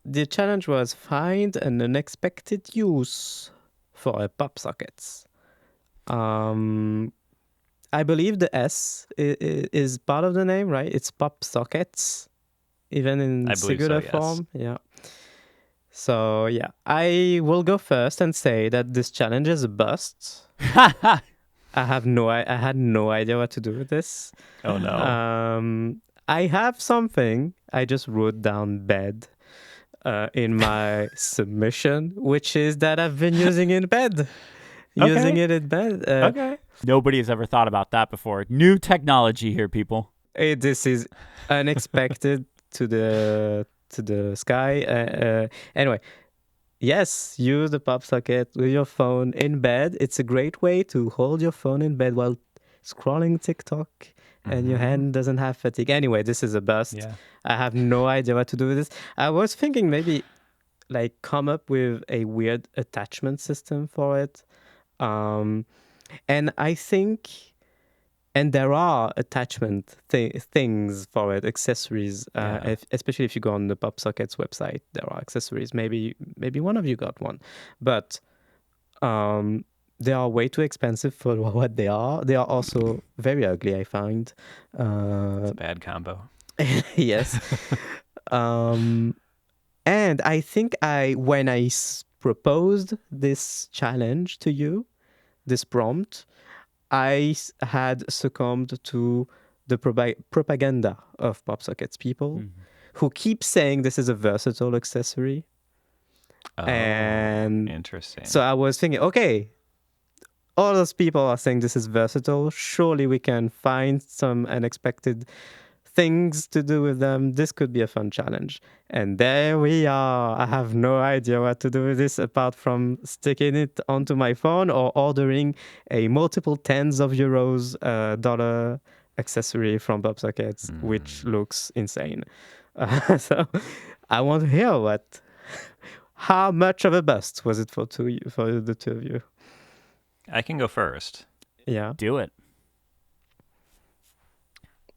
the challenge was find an unexpected use for a PopSockets. I believe the S is part of the name, right? It's PopSockets, even in singular form. Yeah. So, yeah, I will go first and say that this challenge is a bust. I had no idea what to do with this. Oh, no. I have something. I just wrote down bed in my submission, which is that I've been using in bed. Okay. Using it in bed. Okay. Nobody has ever thought about that before. New technology here, people. This is unexpected to the sky. Anyway, yes, use the PopSocket with your phone in bed. It's a great way to hold your phone in bed while scrolling TikTok, and your hand doesn't have fatigue. Anyway, this is a bust. Yeah. I have no idea what to do with this. I was thinking maybe come up with a weird attachment system for it. And I think... And there are attachment things for it, accessories, especially if you go on the PopSockets website. There are accessories. Maybe one of you got one. But they are way too expensive for what they are. They are also very ugly, I find. It's a bad combo. Yes. And I think when I proposed this challenge to you, this prompt, I had succumbed to the propaganda of PopSockets people who keep saying this is a versatile accessory. And interesting. So I was thinking, okay, all those people are saying this is versatile. Surely we can find some unexpected things to do with them. This could be a fun challenge. And there we are. I have no idea what to do with this apart from sticking it onto my phone or ordering a multiple tens of euros dollar accessory from PopSockets, which looks insane. So I want to hear how much of a bust was it for the two of you? I can go first. Yeah. Do it.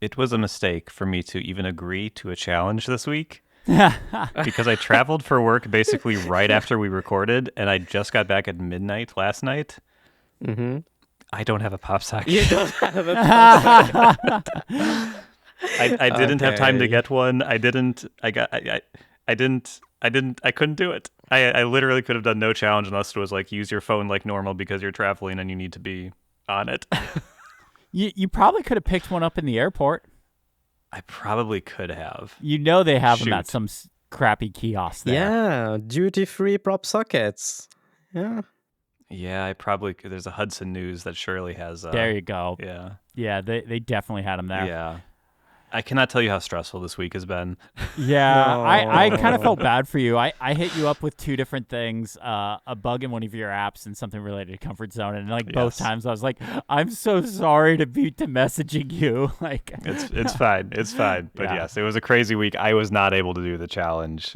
It was a mistake for me to even agree to a challenge this week because I traveled for work basically right after we recorded, and I just got back at midnight last night. Mm-hmm. I don't have a PopSocket. You don't have a PopSocket. I didn't have time to get one. I couldn't do it. I literally could have done no challenge unless it was like use your phone like normal because you're traveling and you need to be on it. You probably could have picked one up in the airport. I probably could have. You know they have them Shoot. at some crappy kiosk there. Yeah, duty-free PopSockets. Yeah. Yeah, I probably could. There's a Hudson News that surely has. There you go. Yeah. Yeah, they definitely had them there. Yeah. I cannot tell you how stressful this week has been. Yeah, No. I kind of felt bad for you. I hit you up with two different things, a bug in one of your apps and something related to Comfort Zone. And like both times I was like, I'm so sorry to be to messaging you. Like It's fine. It's fine. But Yeah. yes, it was a crazy week. I was not able to do the challenge.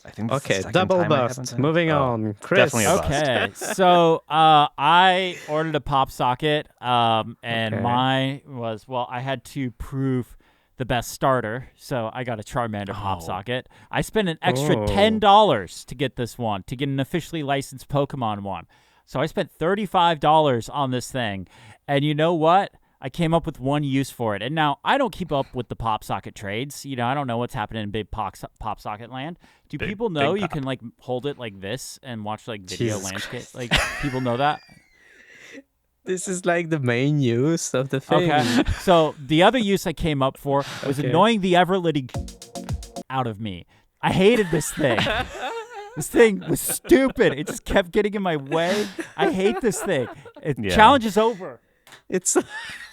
I think this is the Okay, second double time I haven't bust. done it. Moving Oh, on. Chris. definitely a bust. Okay, so I ordered a pop socket, and Okay. mine was, I had to prove the best starter, so I got a Charmander pop Oh. socket. I spent an extra Oh. $10 to get this one, to get an officially licensed Pokemon one. So I spent $35 on this thing, and you know what? I came up with one use for it. And now I don't keep up with the pop socket trades. You know, I don't know what's happening in big pop socket land. Do Big- people know big you pop. can like hold it like this and watch like video Jesus landscape? Christ. Like people know that? This is like the main use of the thing. Okay. So the other use I came up for was Okay. annoying the ever living out of me. I hated this thing. This thing was stupid. It just kept getting in my way. I hate this thing. Yeah. Challenge is over. It's,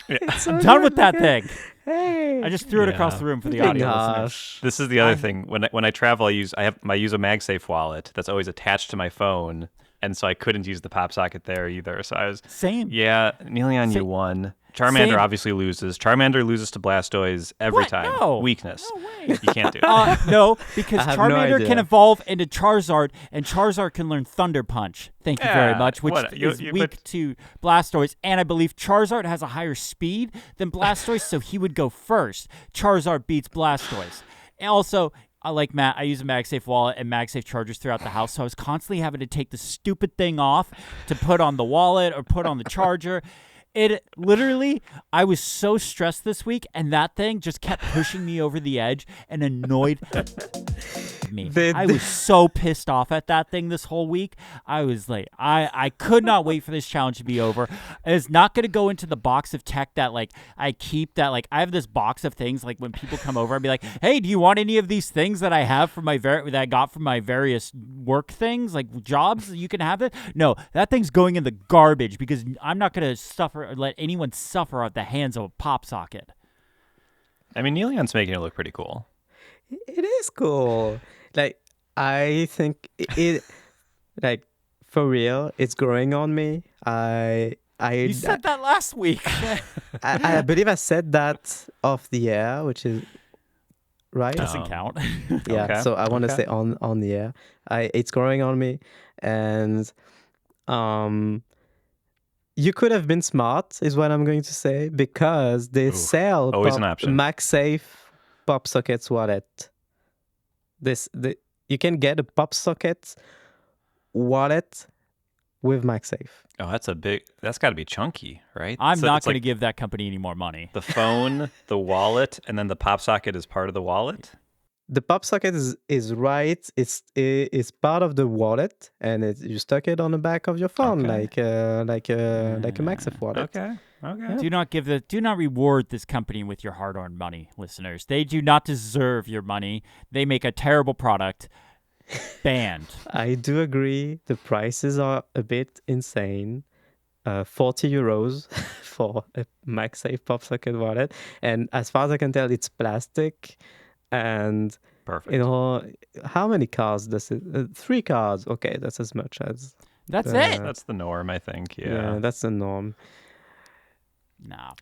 it's I'm done with that thing. Hey. I just threw it across Yeah. the room for the Being audio listeners. harsh. This is the other thing. When I travel, I use a MagSafe wallet that's always attached to my phone, and so I couldn't use the pop socket there either. So I was Same. Niléane, you Same. won. Charmander Same. obviously loses. Charmander loses to Blastoise every What? time. No. Weakness. No way. You can't do it. No, because I have no Charmander idea. can evolve into Charizard, and Charizard can learn Thunder Punch. Thank you very Yeah, much, which what- is you- weak but- to Blastoise. And I believe Charizard has a higher speed than Blastoise, so he would go first. Charizard beats Blastoise. And also, like Matt, I use a MagSafe wallet and MagSafe chargers throughout the house, so I was constantly having to take the stupid thing off to put on the wallet or put on the charger. It literally, I was so stressed this week, and that thing just kept pushing me over the edge and annoyed me. I was so pissed off at that thing this whole week. I was like, I could not wait for this challenge to be over. It's not going to go into the box of tech that like I keep. That like I have this box of things like when people come over, I'd be like, hey, do you want any of these things that I have from that I got from my various work things like jobs? You can have it. No, that thing's going in the garbage because I'm not going to suffer or let anyone suffer at the hands of a pop socket. I mean, Niléane's making it look pretty cool. It is cool. Like, I think it like, for real, it's growing on me. You said that last week. I believe I said that off the air, which is right. Doesn't count. Yeah, Okay, so I want to okay. say on the air. It's growing on me, and you could have been smart, is what I'm going to say, because they sell always an option. MagSafe PopSockets wallet. You can get a PopSocket wallet with MagSafe. Oh, that's got to be chunky, right? I'm So not it's going to like give that company any more money. the phone, the wallet, and then the pop socket is part of the wallet. The PopSocket is right. It's part of the wallet, and you stuck it on the back of your phone, Okay. like a MagSafe wallet. Okay. Do not reward this company with your hard-earned money, listeners. They do not deserve your money. They make a terrible product. Banned. I do agree. The prices are a bit insane. 40 euros for a MagSafe PopSocket wallet, and as far as I can tell, it's plastic. And Perfect. how many cards does it? 3 cards. Okay, that's as much as. That's it. That's the norm, I think. Yeah, Yeah. that's the norm. No.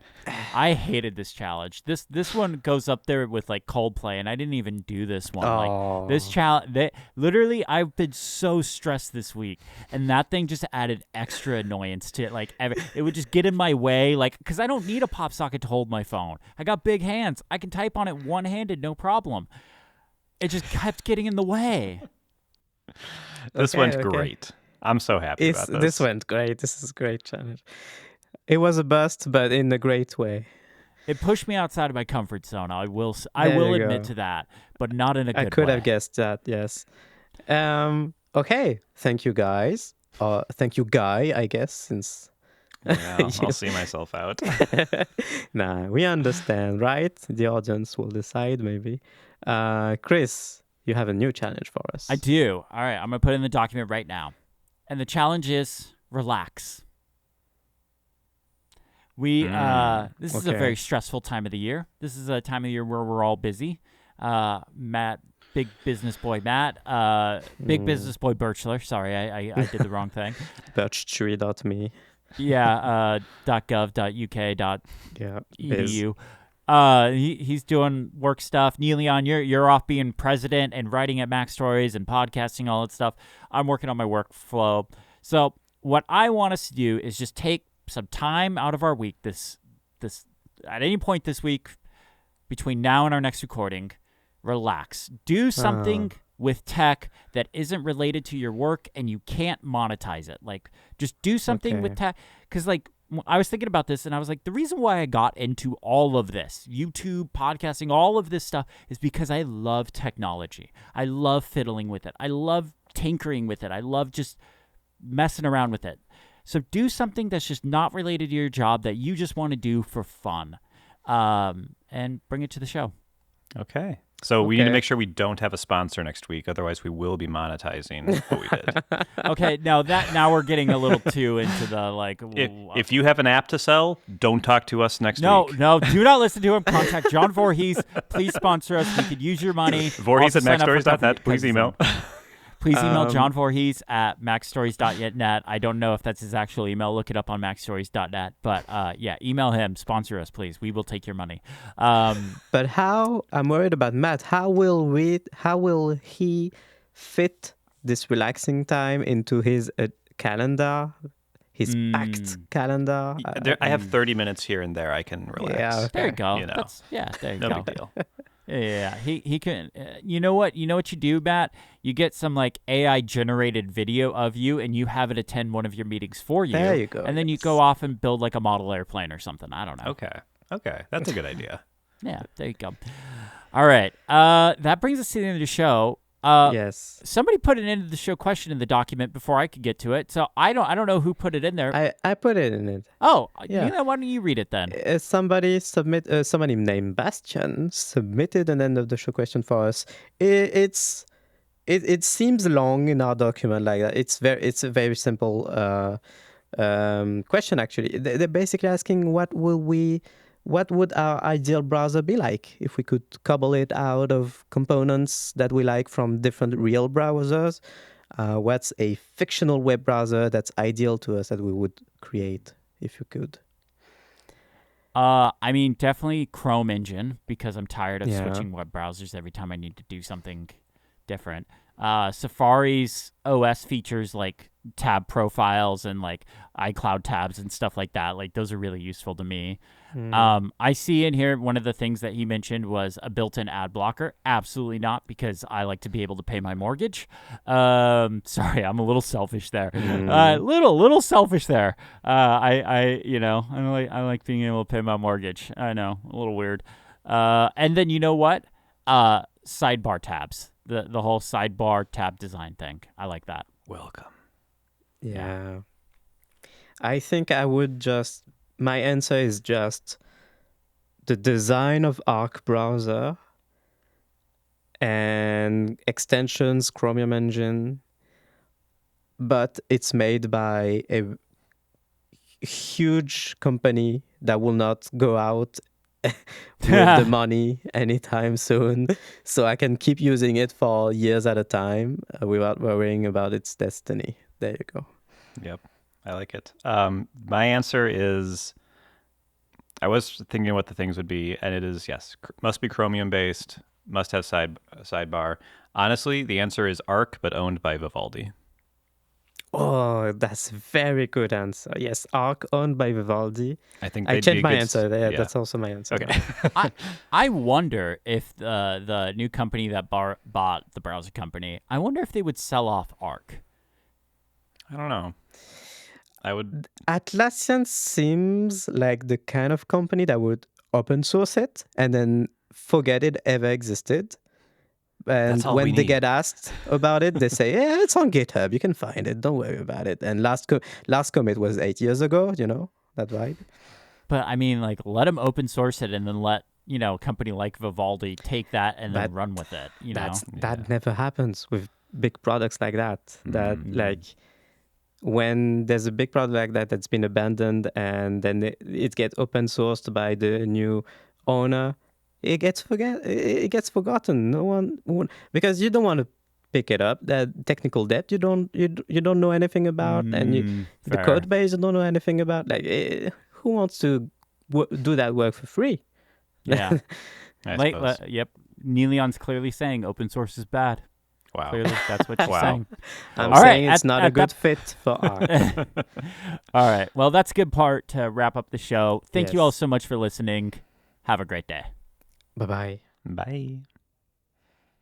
I hated this challenge. This one goes up there with like Coldplay, and I didn't even do this one. Like this challenge, literally, I've been so stressed this week, and that thing just added extra annoyance to it. Like it would just get in my way, like because I don't need a pop socket to hold my phone. I got big hands. I can type on it one-handed, no problem. It just kept getting in the way. This went great. I'm so happy about this. This went great. This is a great challenge. It was a bust, but in a great way. It pushed me outside of my comfort zone. I will There you admit go. to that, but not in a good way. I could have guessed that. Yes. Okay. Thank you, guys. Thank you, Guy, I guess, since Yeah, I'll see myself out. nah, we understand, right? The audience will decide, maybe. Chris, you have a new challenge for us. I do. All right, I'm going to put it in the document right now. And the challenge is relax. This is a Okay. very stressful time of the year. This is a time of the year where we're all busy. Matt, big business boy Matt, big business boy Birchler. Sorry, I did the wrong thing. Birchtree.me. Yeah, .gov.uk. Yeah. biz. edu. He's doing work stuff. Niléane, you're off being president and writing at Mac Stories and podcasting, all that stuff. I'm working on my workflow. So what I want us to do is just take some time out of our week. This at any point this week between now and our next recording, relax. Do something with tech that isn't related to your work and you can't monetize it. Like, just do something with tech. Because, like, I was thinking about this and I was like, the reason why I got into all of this, YouTube, podcasting, all of this stuff, is because I love technology. I love fiddling with it. I love tinkering with it. I love just messing around with it. So do something that's just not related to your job that you just want to do for fun, and bring it to the show. Okay. So we need to make sure we don't have a sponsor next week. Otherwise, we will be monetizing what we did. Okay, now we're getting a little too into the, like... If you have an app to sell, don't talk to us next week. No, do not listen to him. Contact John Voorhees. Please sponsor us. We could use your money. Voorhees at MacStories.net. Please email. Please email John Voorhees at macstories.net. I don't know if that's his actual email. Look it up on macstories.net. But yeah, email him. Sponsor us, please. We will take your money. But I'm worried about Matt. How will he fit this relaxing time into his calendar? His packed calendar? I have 30 minutes here and there. I can relax. Yeah, okay. There you go. You know. There you No go. big deal. Yeah, he can. You know what you do, Matt? You get some, like, AI generated video of you, and you have it attend one of your meetings for you. There you go. And then you go off and build, like, a model airplane or something. I don't know. Okay, that's a good idea. Yeah, there you go. All right, that brings us to the end of the show. Yes. Somebody put an end of the show question in the document before I could get to it, so I don't know who put it in there. I put it in it. Oh, yeah. Why don't you read it then? Somebody named Bastian submitted an end of the show question for us. It seems long in our document like that. It's a very simple question actually. They're basically asking what would our ideal browser be like if we could cobble it out of components that we like from different real browsers? What's a fictional web browser that's ideal to us that we would create if you could? I mean, definitely Chrome engine, because I'm tired of Yeah. switching web browsers every time I need to do something different. Safari's OS features like tab profiles and like iCloud tabs and stuff like that. Like, those are really useful to me. I see in here one of the things that he mentioned was a built-in ad blocker. Absolutely not, because I like to be able to pay my mortgage. Sorry, I'm a little selfish there. Little selfish there. I like being able to pay my mortgage. I know, a little weird. And then you know what? Sidebar tabs. The whole sidebar tab design thing. I like that. Welcome. Yeah. I think my answer is just the design of Arc browser and extensions, Chromium engine, but it's made by a huge company that will not go out with the money anytime soon, so I can keep using it for years at a time without worrying about its destiny. There you go. Yep, I like it. My answer is, I was thinking what the things would be, and it is, yes, must be Chromium based, must have sidebar. Honestly, the answer is Arc, but owned by Vivaldi. Oh, that's a very good answer. Yes, Arc owned by Vivaldi. I think I they'd changed be my a good answer there. yeah. That's also my answer. Okay. I wonder if the new company that bought the browser company, I wonder if they would sell off Arc. I don't know. I would. Atlassian seems like the kind of company that would open source it and then forget it ever existed. And all we when they need. get asked about it, they say, "Yeah, it's on GitHub. You can find it. Don't worry about it." And last commit was 8 years ago. You know that vibe. But I mean, like, let them open source it and then let a company like Vivaldi take that and then But run with it. You know, That never happens with big products like that. That like when there's a big product like that that's been abandoned and then it gets open sourced by the new owner, it gets forgotten. No one because you don't want to pick it up. That technical debt you don't know anything about, and the fair. code base you don't know anything about. Like who wants to do that work for free? Yeah. I Like, suppose. yep. Niléane's clearly saying open source is bad. Wow. Clearly, that's what she's Wow. saying. I'm All saying right, it's not a good fit for art. All right. Well, that's a good part to wrap up the show. Thank you all Yes. so much for listening. Have a great day. Bye-bye. Bye.